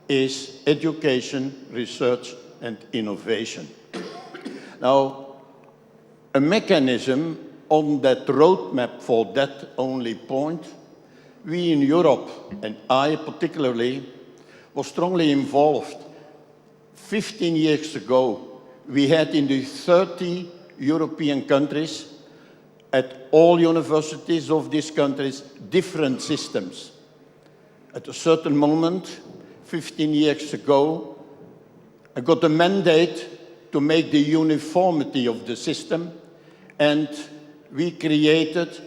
is education, research, and innovation. Now, a mechanism on that roadmap for that only point, we in Europe, and I particularly, was strongly involved. 15 years ago, we had in the 30 European countries, at all universities of these countries, different systems. At a certain moment, 15 years ago, I got a mandate to make the uniformity of the system, and we created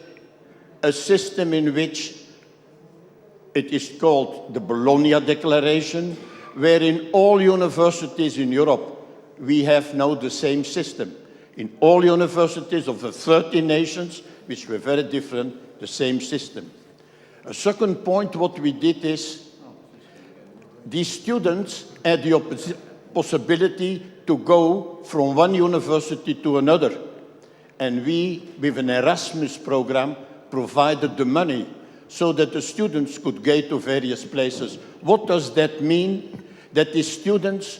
a system in which it is called the Bologna Declaration, where in all universities in Europe, we have now the same system. In all universities of the 30 nations, which were very different, the same system. A second point, what we did is, these students had the possibility to go from one university to another. And we, with an Erasmus program, provided the money so that the students could go to various places. What does that mean? That the students,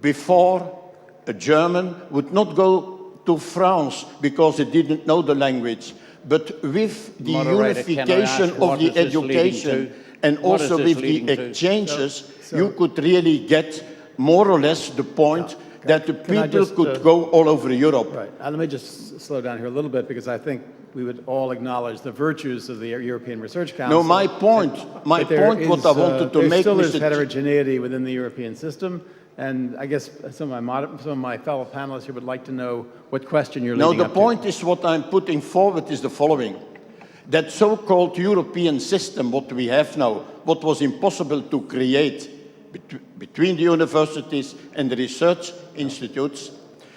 before a German, would not go to France because they didn't know the language, but with the Moderator, unification of the education and also with the exchanges, you could really get more or less the point that the people could go all over Europe. Right. Let me just slow down here a little bit, because I think we would all acknowledge the virtues of the European Research Council. No, my point, what I wanted to make, there still is heterogeneity within the European system, and I guess some of my fellow panelists here would like to know what question you're leading up to. No, the point is, what I'm putting forward is the following. That so-called European system, what we have now, what was impossible to create between the universities and the research institutes,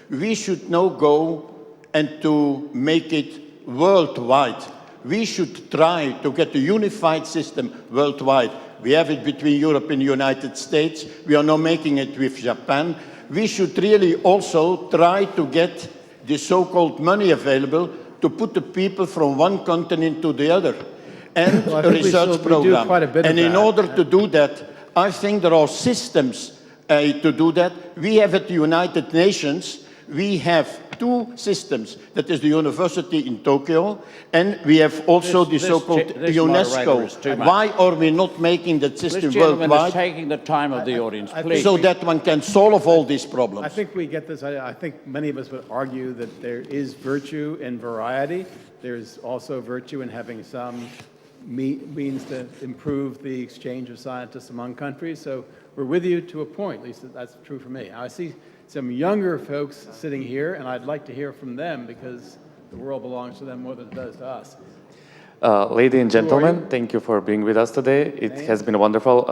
we should now go and to make it worldwide. We should try to get a unified system worldwide. We have it between Europe and the United States. We are now making it with Japan. We should really also try to get the so-called money available to put the people from one continent to the other, and a research program. And in order to do that, I think there are systems to do that. We have at the United Nations, we have two systems. That is the university in Tokyo, and we have also the so-called UNESCO. Why are we not making that system worldwide? Is taking the time of the audience, please. So that one can solve all these problems. I think we get this. I think many of us would argue that there is virtue in variety. There's also virtue in having some means to improve the exchange of scientists among countries. So we're with you to a point, at least that's true for me. I see some younger folks sitting here, and I'd like to hear from them, because the world belongs to them more than it does to us. Ladies and gentlemen, thank you for being with us today. It has been a wonderful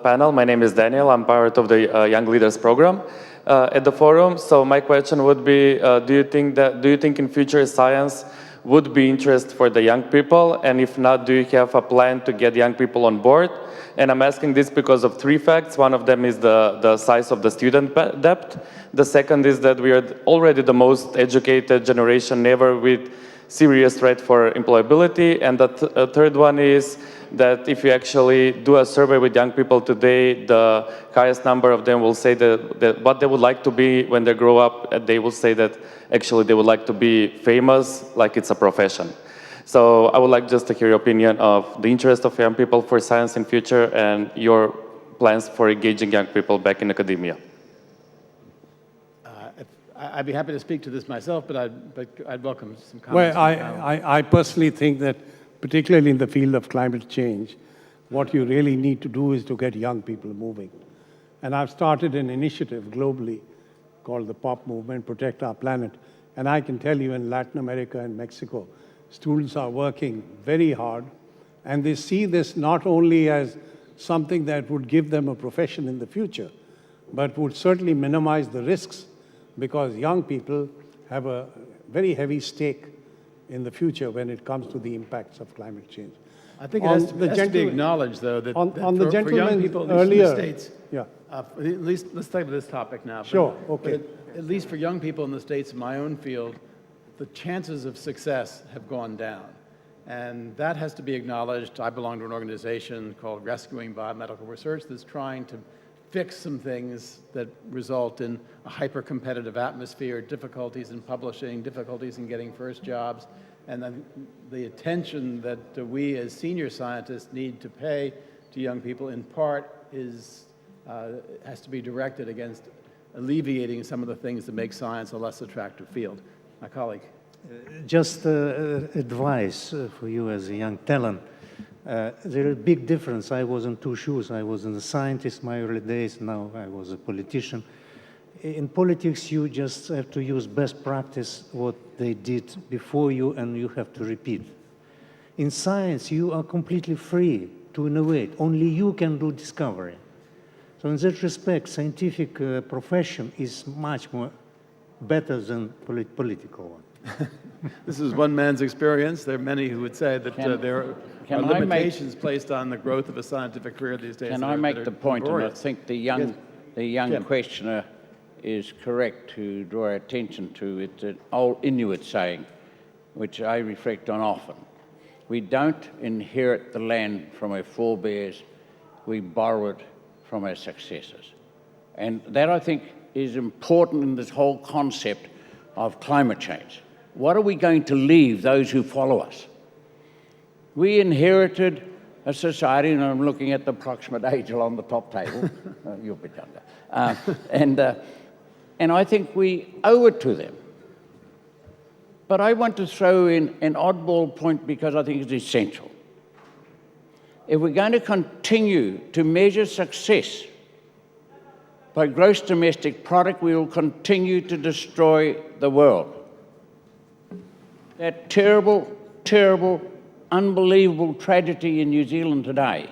panel. My name is Daniel. I'm part of the Young Leaders program at the forum. So my question would be, do you think in future science would be interest for the young people? And if not, do you have a plan to get young people on board? And I'm asking this because of three facts. One of them is the size of the student debt. The second is that we are already the most educated generation ever with serious threat for employability. And the third one is that if you actually do a survey with young people today, the highest number of them will say that what they would like to be when they grow up, they will say that actually they would like to be famous, like it's a profession. So I would like just to hear your opinion of the interest of young people for science in future and your plans for engaging young people back in academia. I'd be happy to speak to this myself, but I'd welcome some comments. Well, I personally think that, particularly in the field of climate change, what you really need to do is to get young people moving. And I've started an initiative globally called the POP Movement, Protect Our Planet. And I can tell you in Latin America and Mexico, students are working very hard, and they see this not only as something that would give them a profession in the future, but would certainly minimize the risks, because young people have a very heavy stake in the future when it comes to the impacts of climate change. I think it On has to, the has to be gentleman- acknowledged, though, that, on that the for young gentleman people, at least in earlier, the States, yeah. at least, let's stay with this topic now. Sure, but okay. at least for young people in the States, in my own field, the chances of success have gone down. And that has to be acknowledged. I belong to an organization called Rescuing Biomedical Research that's trying to fix some things that result in a hyper-competitive atmosphere, difficulties in publishing, difficulties in getting first jobs, and then the attention that we as senior scientists need to pay to young people in part is, has to be directed against alleviating some of the things that make science a less attractive field. My colleague. Just advice for you as a young talent. There is a big difference. I was in two shoes. I was a scientist in my early days. Now I was a politician. In politics, you just have to use best practice, what they did before you, and you have to repeat. In science, you are completely free to innovate. Only you can do discovery. So in that respect, scientific profession is much more better than political one. This is one man's experience. There are many who would say that there are limitations placed on the growth of a scientific career these days. Can I make the point, and I think the young questioner is correct to draw our attention to, it's an old Inuit saying, which I reflect on often. We don't inherit the land from our forebears, we borrow it from our successors. And that, I think, is important in this whole concept of climate change. What are we going to leave those who follow us? We inherited a society, and I'm looking at the approximate age along the top table. You're a bit younger. And I think we owe it to them. But I want to throw in an oddball point because I think it's essential. If we're going to continue to measure success by gross domestic product, we will continue to destroy the world. That terrible, terrible, unbelievable tragedy in New Zealand today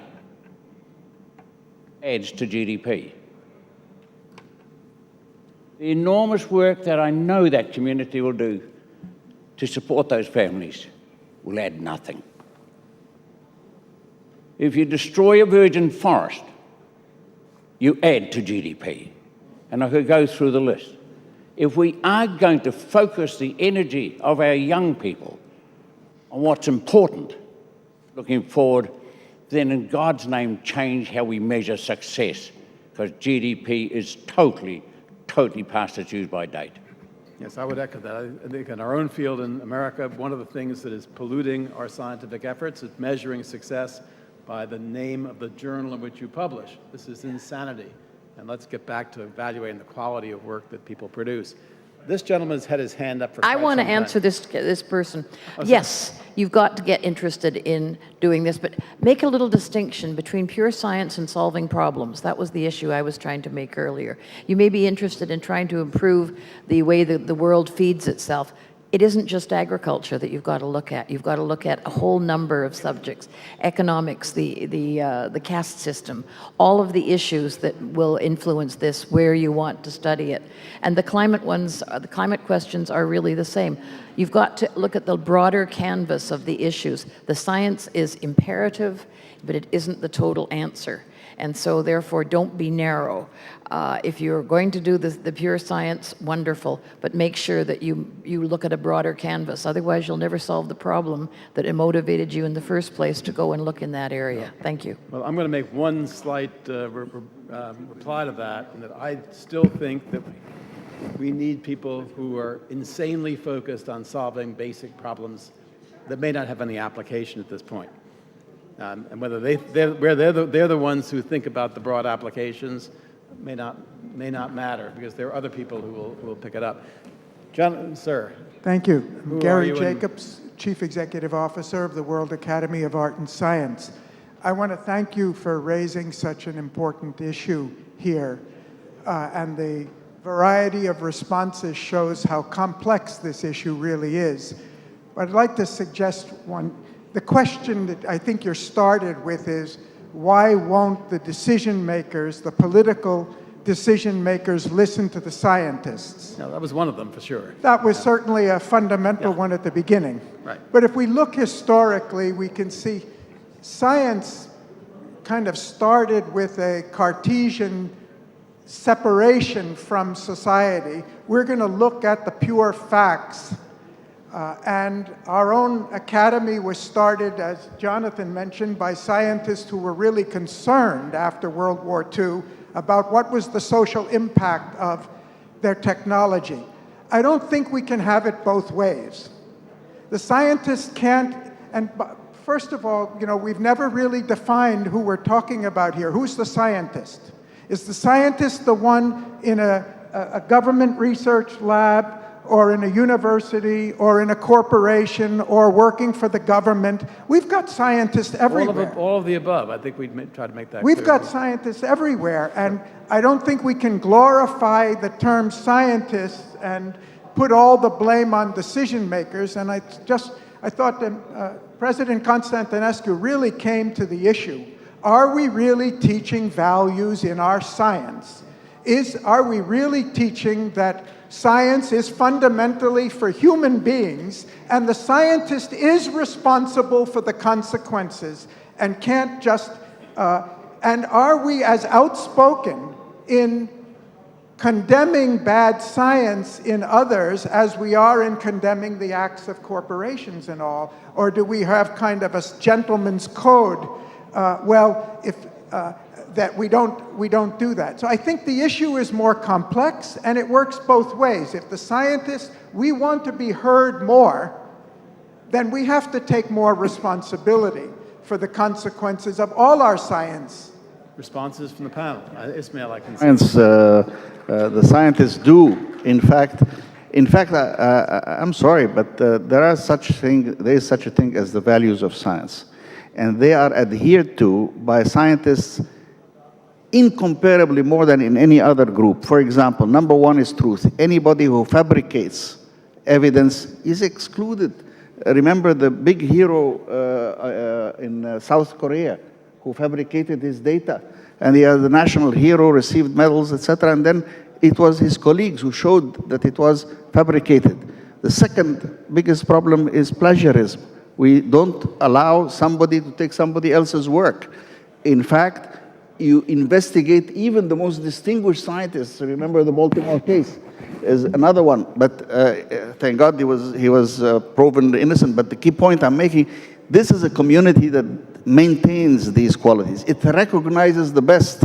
adds to GDP. The enormous work that I know that community will do to support those families will add nothing. If you destroy a virgin forest, you add to GDP. And I could go through the list. If we are going to focus the energy of our young people on what's important looking forward, then in God's name change how we measure success, because GDP is totally past its use by date. Yes, I would echo that. I think in our own field in America, one of the things that is polluting our scientific efforts is measuring success by the name of the journal in which you publish. This is insanity. And let's get back to evaluating the quality of work that people produce. This gentleman's had his hand up for quite I want to some time. answer this person. Yes, you've got to get interested in doing this, but make a little distinction between pure science and solving problems. That was the issue I was trying to make earlier. You may be interested in trying to improve the way that the world feeds itself. It isn't just agriculture that you've got to look at. You've got to look at a whole number of subjects: economics, the caste system, all of the issues that will influence this, where you want to study it. And the climate ones, the climate questions are really the same. You've got to look at the broader canvas of the issues. The science is imperative, but it isn't the total answer. And so, therefore, don't be narrow. If you're going to do the pure science, wonderful, but make sure that you look at a broader canvas. Otherwise, you'll never solve the problem that motivated you in the first place to go and look in that area. Thank you. Well, I'm going to make one slight reply to that, and that I still think that we need people who are insanely focused on solving basic problems that may not have any application at this point. And whether they're the ones who think about the broad applications may not matter, because there are other people who will pick it up. John, sir. Thank you. Who Gary are you Jacobs, Chief Executive Officer of the World Academy of Art and Science. I want to thank you for raising such an important issue here. And the variety of responses shows how complex this issue really is. But I'd like to suggest one. The question that I think you're started with is, why won't the decision makers, the political decision makers, listen to the scientists? No, that was one of them for sure. That was certainly a fundamental one at the beginning. Right. But if we look historically, we can see science kind of started with a Cartesian separation from society. We're going to look at the pure facts. And our own academy was started, as Jonathan mentioned, by scientists who were really concerned after World War II about what was the social impact of their technology. I don't think we can have it both ways. The scientists can't, and first of all, we've never really defined who we're talking about here. Who's the scientist? Is the scientist the one in a government research lab, or in a university, or in a corporation, or working for the government? We've got scientists everywhere. All of the above. I think we'd try to make that We've clear. got scientists everywhere, and I don't think we can glorify the term scientists and put all the blame on decision makers. And I thought that President Constantinescu really came to the issue. Are we really teaching values in our science? Are we really teaching that science is fundamentally for human beings, and the scientist is responsible for the consequences and can't just, and are we as outspoken in condemning bad science in others as we are in condemning the acts of corporations and all? Or do we have kind of a gentleman's code? That we don't do that. So I think the issue is more complex, and it works both ways. If the scientists, we want to be heard more, then we have to take more responsibility for the consequences of all our science. Responses from the panel. Ismail, I can Science, the scientists do, in fact, I'm sorry, but there is such a thing as the values of science. And they are adhered to by scientists incomparably more than in any other group. For example, number one is truth. Anybody who fabricates evidence is excluded. Remember the big hero in South Korea who fabricated his data, and the national hero received medals, etc. And then it was his colleagues who showed that it was fabricated. The second biggest problem is plagiarism. We don't allow somebody to take somebody else's work. In fact, you investigate even the most distinguished scientists. Remember the Baltimore case is another one, but thank God he was proven innocent. But the key point I'm making, this is a community that maintains these qualities. It recognizes the best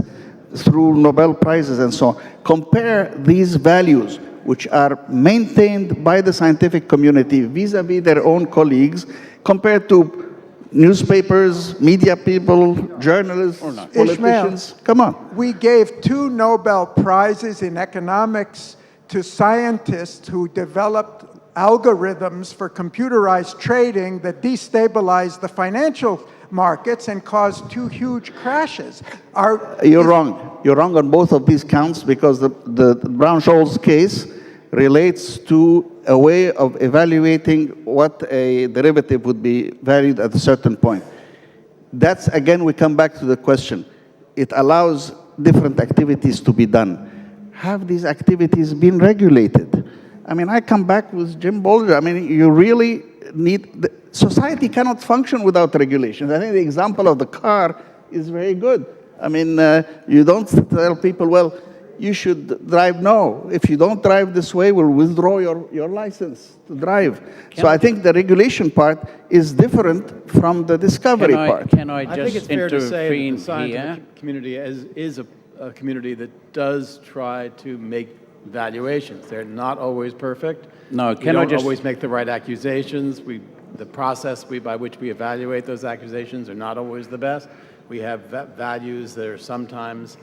through Nobel Prizes and so on. Compare these values, which are maintained by the scientific community vis-a-vis their own colleagues, compared to newspapers, media people, journalists, politicians. Ishmael, come on. We gave 2 Nobel Prizes in economics to scientists who developed algorithms for computerized trading that destabilized the financial markets and caused 2 huge crashes. You're wrong. You're wrong on both of these counts, because the Brown-Scholes case relates to a way of evaluating what a derivative would be valued at a certain point. That's, again, we come back to the question. It allows different activities to be done. Have these activities been regulated? I mean, I come back with Jim Bolger. I mean, you really need... Society cannot function without regulations. I think the example of the car is very good. I mean, you don't tell people, well, you should drive. No, if you don't drive this way, we'll withdraw your license to drive. So I think the regulation part is different from the discovery part. Can I I think it's just fair to say that intervene the scientific here? community is a community that does try to make valuations. They're not always perfect. No, We can I don't just... always make the right accusations. The process by which we evaluate those accusations are not always the best. We have values that are sometimes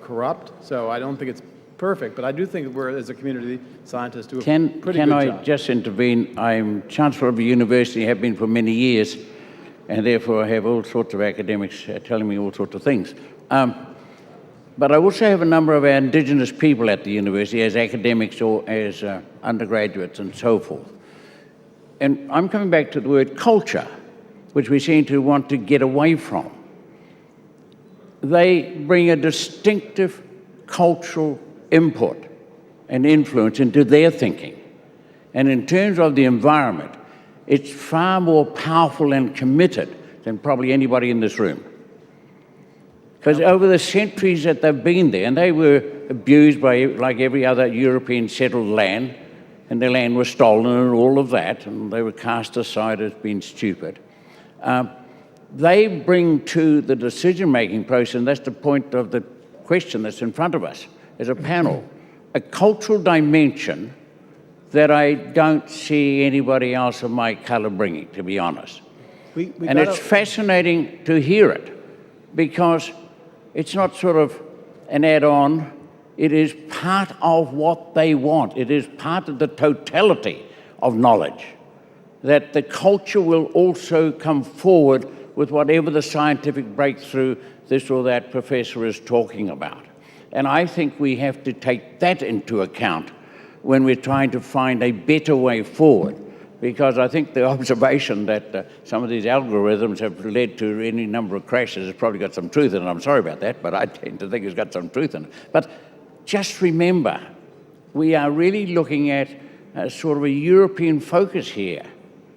corrupt. So I don't think it's perfect, but I do think we're, as a community, scientists do a pretty good job. Can I just intervene? I'm Chancellor of a university, have been for many years, and therefore I have all sorts of academics telling me all sorts of things. But I also have a number of our indigenous people at the university as academics or as undergraduates and so forth. And I'm coming back to the word culture, which we seem to want to get away from. They bring a distinctive cultural input and influence into their thinking. And in terms of the environment, it's far more powerful and committed than probably anybody in this room. Because over the centuries that they've been there, and they were abused by, like every other European settled land, and their land was stolen and all of that, and they were cast aside as being stupid. They bring to the decision-making process, and that's the point of the question that's in front of us as a panel, a cultural dimension that I don't see anybody else of my colour bringing, to be honest. And it's fascinating to hear it, because it's not sort of an add-on, it is part of what they want. It is part of the totality of knowledge, that the culture will also come forward with whatever the scientific breakthrough this or that professor is talking about. And I think we have to take that into account when we're trying to find a better way forward, because I think the observation that some of these algorithms have led to any number of crashes has probably got some truth in it. I'm sorry about that, but I tend to think it's got some truth in it. But just remember, we are really looking at sort of a European focus here.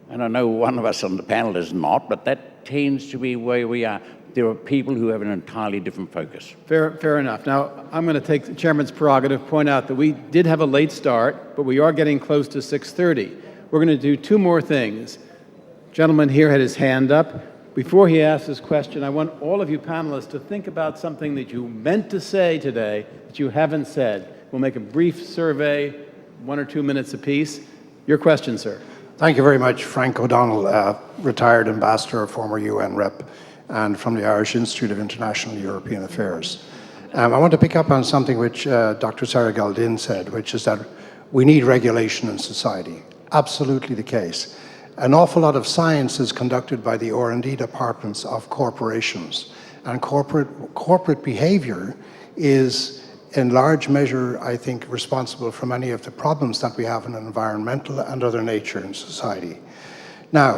And I know one of us on the panel is not, but that tends to be where we are. There are people who have an entirely different focus. Fair enough. Now, I'm going to take the chairman's prerogative, point out that we did have a late start, but we are getting close to 6:30. We're going to do two more things. Gentleman here had his hand up. Before he asks his question, I want all of you panelists to think about something that you meant to say today that you haven't said. We'll make a brief survey, 1 or 2 minutes apiece. Your question, sir. Thank you very much. Frank O'Donnell, retired ambassador, former UN rep, and from the Irish Institute of International European Affairs. I want to pick up on something which Dr. Sarah Galdin said, which is that we need regulation in society. Absolutely the case. An awful lot of science is conducted by the R&D departments of corporations, and corporate behavior is in large measure, I think, responsible for many of the problems that we have in environmental and other nature in society. Now,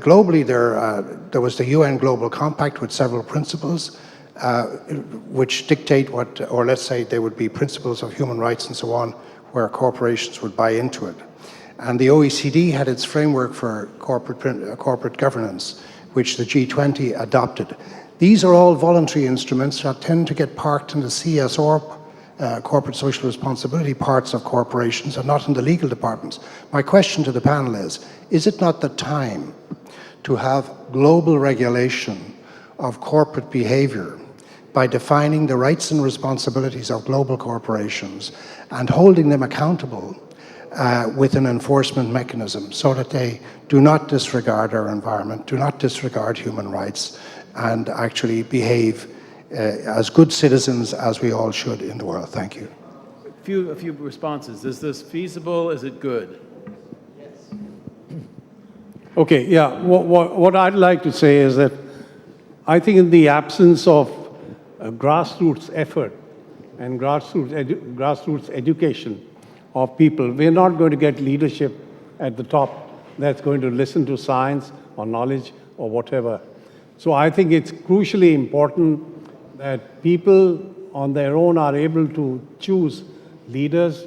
globally, there was the UN Global Compact with several principles which dictate what, or let's say they would be principles of human rights and so on, where corporations would buy into it. And the OECD had its framework for corporate governance, which the G20 adopted. These are all voluntary instruments that tend to get parked in the CSR, corporate social responsibility parts of corporations, and not in the legal departments. My question to the panel is it not the time to have global regulation of corporate behavior by defining the rights and responsibilities of global corporations and holding them accountable with an enforcement mechanism so that they do not disregard our environment, do not disregard human rights, and actually behave as good citizens as we all should in the world. Thank you. A few responses. Is this feasible? Is it good? Yes. Okay, yeah. What I'd like to say is that I think in the absence of grassroots effort and grassroots education of people, we're not going to get leadership at the top that's going to listen to science or knowledge or whatever. So I think it's crucially important that people on their own are able to choose leaders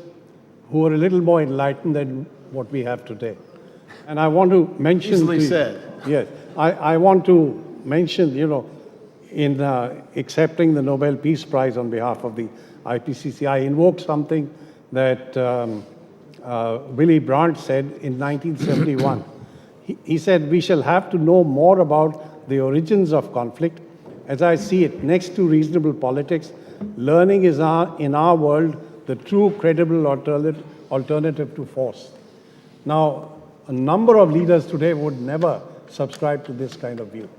who are a little more enlightened than what we have today. And I want to mention... Easily said. Yes. I want to mention, you know, in accepting the Nobel Peace Prize on behalf of the IPCC, I invoked something that Willy Brandt said in 1971. He said, we shall have to know more about the origins of conflict. As I see it, next to reasonable politics, learning is in our world the true credible alternative to force. Now, a number of leaders today would never subscribe to this kind of view.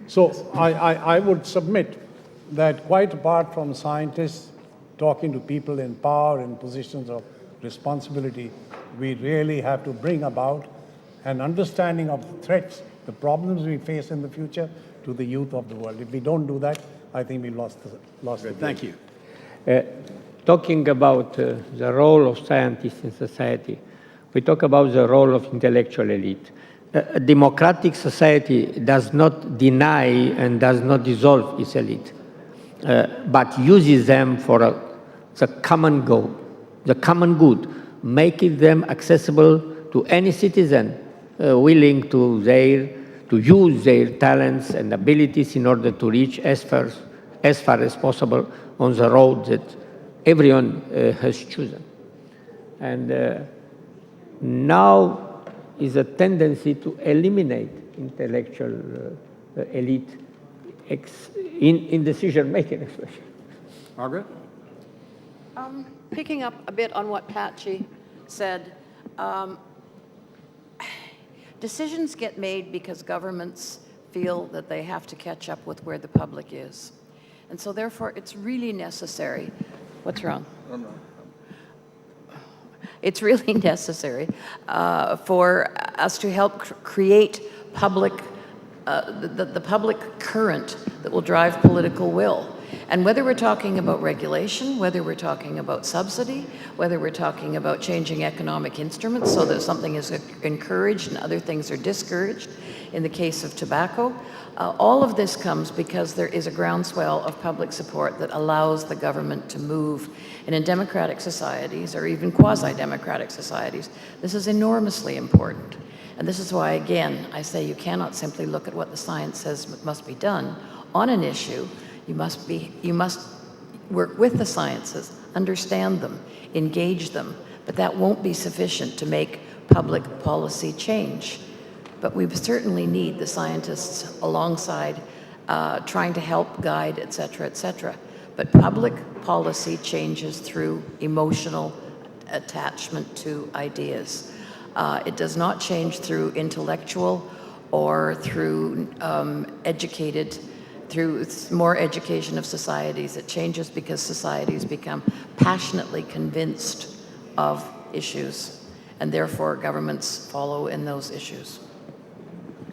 So I would submit that quite apart from scientists talking to people in power and positions of responsibility, we really have to bring about an understanding of the threats, the problems we face in the future to the youth of the world. If we don't do that, I think we lost the Thank you. Talking about the role of scientists in society, we talk about the role of intellectual elite. A democratic society does not deny and does not dissolve its elite, but uses them for the common goal, the common good, making them accessible to any citizen willing to dare to use their talents and abilities in order to reach as far as possible on the road that everyone has chosen. And now is a tendency to eliminate intellectual elite in decision-making, especially. Margaret? Picking up a bit on what Patchy said, decisions get made because governments feel that they have to catch up with where the public is. And so therefore, it's really necessary. What's wrong? Oh, no. It's really necessary for us to help create public, the public current that will drive political will. And whether we're talking about regulation, whether we're talking about subsidy, whether we're talking about changing economic instruments so that something is encouraged and other things are discouraged, in the case of tobacco, all of this comes because there is a groundswell of public support that allows the government to move. And in democratic societies, or even quasi-democratic societies, this is enormously important. And this is why, again, I say you cannot simply look at what the science says must be done on an issue. You must work with the sciences, understand them, engage them, but that won't be sufficient to make public policy change. But we certainly need the scientists alongside, trying to help, guide, et cetera, But public policy changes through emotional attachment to ideas. It does not change through intellectual or through through more education of societies. It changes because societies become passionately convinced of issues, and therefore governments follow in those issues.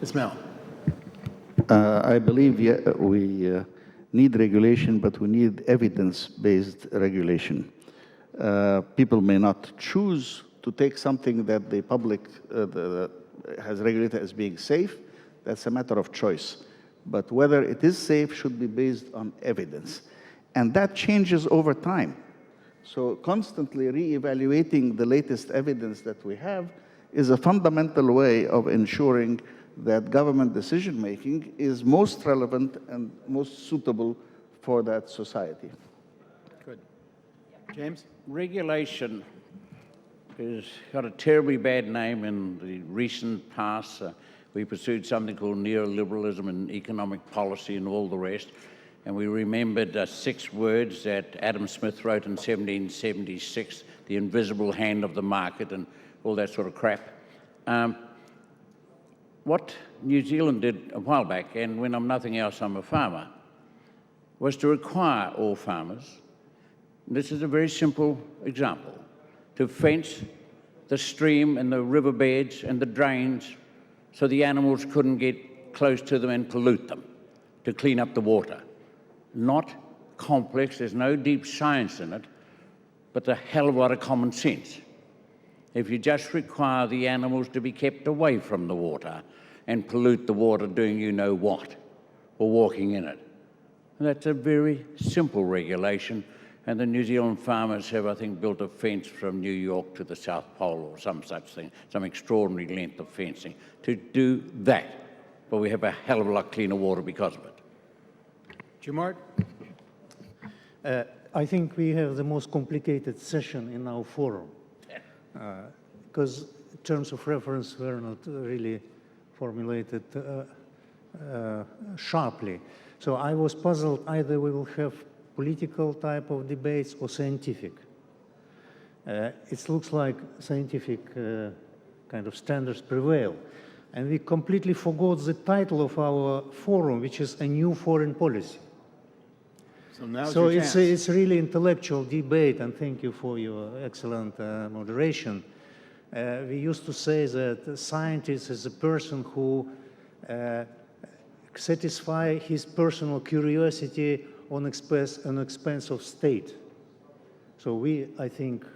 Ismail. I believe we need regulation, but we need evidence-based regulation. People may not choose to take something that the public has regulated as being safe. That's a matter of choice. But whether it is safe should be based on evidence. And that changes over time. So constantly re-evaluating the latest evidence that we have is a fundamental way of ensuring that government decision-making is most relevant and most suitable for that society. Good. James? Regulation has got a terribly bad name in the recent past. We pursued something called neoliberalism and economic policy and all the rest. And we remembered 6 words that Adam Smith wrote in 1776, the invisible hand of the market and all that sort of crap. What New Zealand did a while back, and when I'm nothing else, I'm a farmer, was to require all farmers, and this is a very simple example, to fence the stream and the riverbeds and the drains so the animals couldn't get close to them and pollute them, to clean up the water. Not complex, there's no deep science in it, but a hell of a lot of common sense. If you just require the animals to be kept away from the water and pollute the water doing you know what, or walking in it. And that's a very simple regulation, and the New Zealand farmers have, I think, built a fence from New York to the South Pole or some such thing, some extraordinary length of fencing to do that. But we have a hell of a lot cleaner water because of it. Jumart? I think we have the most complicated session in our forum because terms of reference were not really formulated sharply. So I was puzzled, either we will have political type of debates or scientific. It looks like scientific kind of standards prevail. And we completely forgot the title of our forum, which is A New Foreign Policy. So it's really intellectual debate, and thank you for your excellent moderation. We used to say that a scientist is a person who satisfies his personal curiosity on expense of state. So we, I think,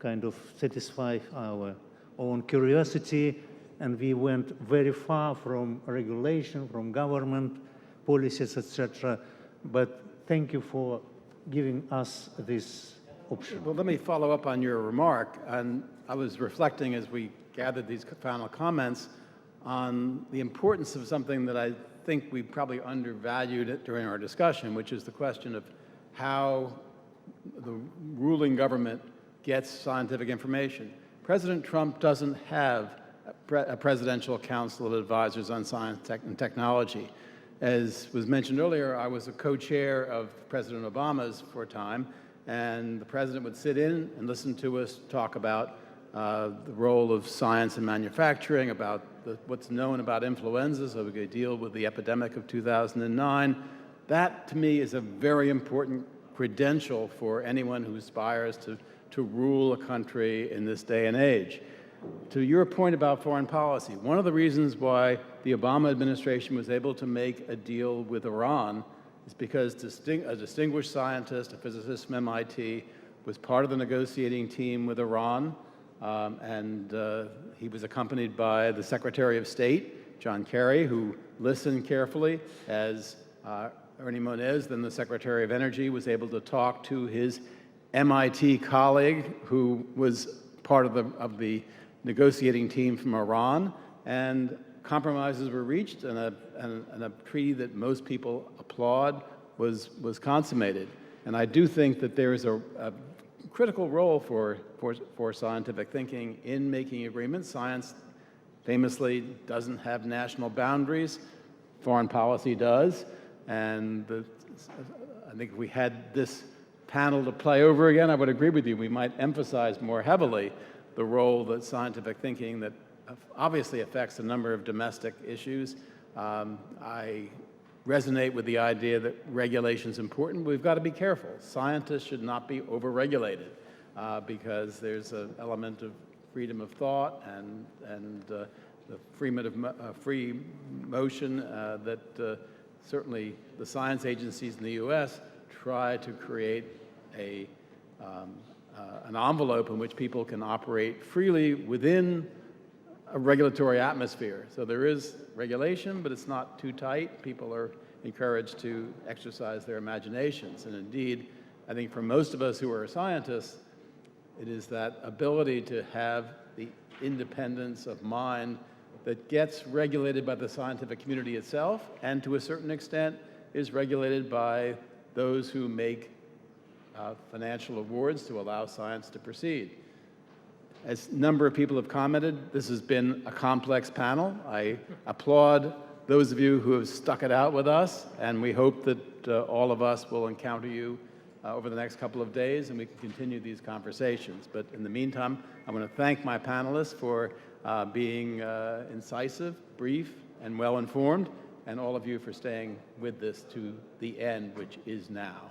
kind of satisfy our own curiosity, and we went very far from regulation, from government policies, etc. But thank you for giving us this option. Well, let me follow up on your remark. And I was reflecting as we gathered these final comments on the importance of something that I think we probably undervalued during our discussion, which is the question of how the ruling government gets scientific information. President Trump doesn't have a presidential council of advisors on science and technology. As was mentioned earlier, I was a co-chair of President Obama's for a time, and the president would sit in and listen to us talk about the role of science in manufacturing, about what's known about influenza, so we could deal with the epidemic of 2009. That, to me, is a very important credential for anyone who aspires to rule a country in this day and age. To your point about foreign policy, one of the reasons why the Obama administration was able to make a deal with Iran is because a distinguished scientist, a physicist from MIT, was part of the negotiating team with Iran, and he was accompanied by the Secretary of State, John Kerry, who listened carefully as Ernie Moniz, then the Secretary of Energy, was able to talk to his MIT colleague, who was part of the negotiating team from Iran, and compromises were reached, and a treaty that most people applaud was consummated. And I do think that there is a critical role for scientific thinking in making agreements. Science famously doesn't have national boundaries. Foreign policy does. And I think if we had this panel to play over again, I would agree with you. We might emphasize more heavily the role that scientific thinking that obviously affects a number of domestic issues. I resonate with the idea that regulation is important. We've got to be careful. Scientists should not be over-regulated because there's an element of freedom of thought and the free motion that certainly the science agencies in the U.S. try to create an envelope in which people can operate freely within a regulatory atmosphere. So there is regulation, but it's not too tight. People are encouraged to exercise their imaginations. And indeed, I think for most of us who are scientists, it is that ability to have the independence of mind that gets regulated by the scientific community itself, and to a certain extent is regulated by those who make financial awards to allow science to proceed. As a number of people have commented, this has been a complex panel. I applaud those of you who have stuck it out with us, and we hope that all of us will encounter you over the next couple of days, and we can continue these conversations. But in the meantime, I want to thank my panelists for being incisive, brief, and well-informed, and all of you for staying with this to the end, which is now.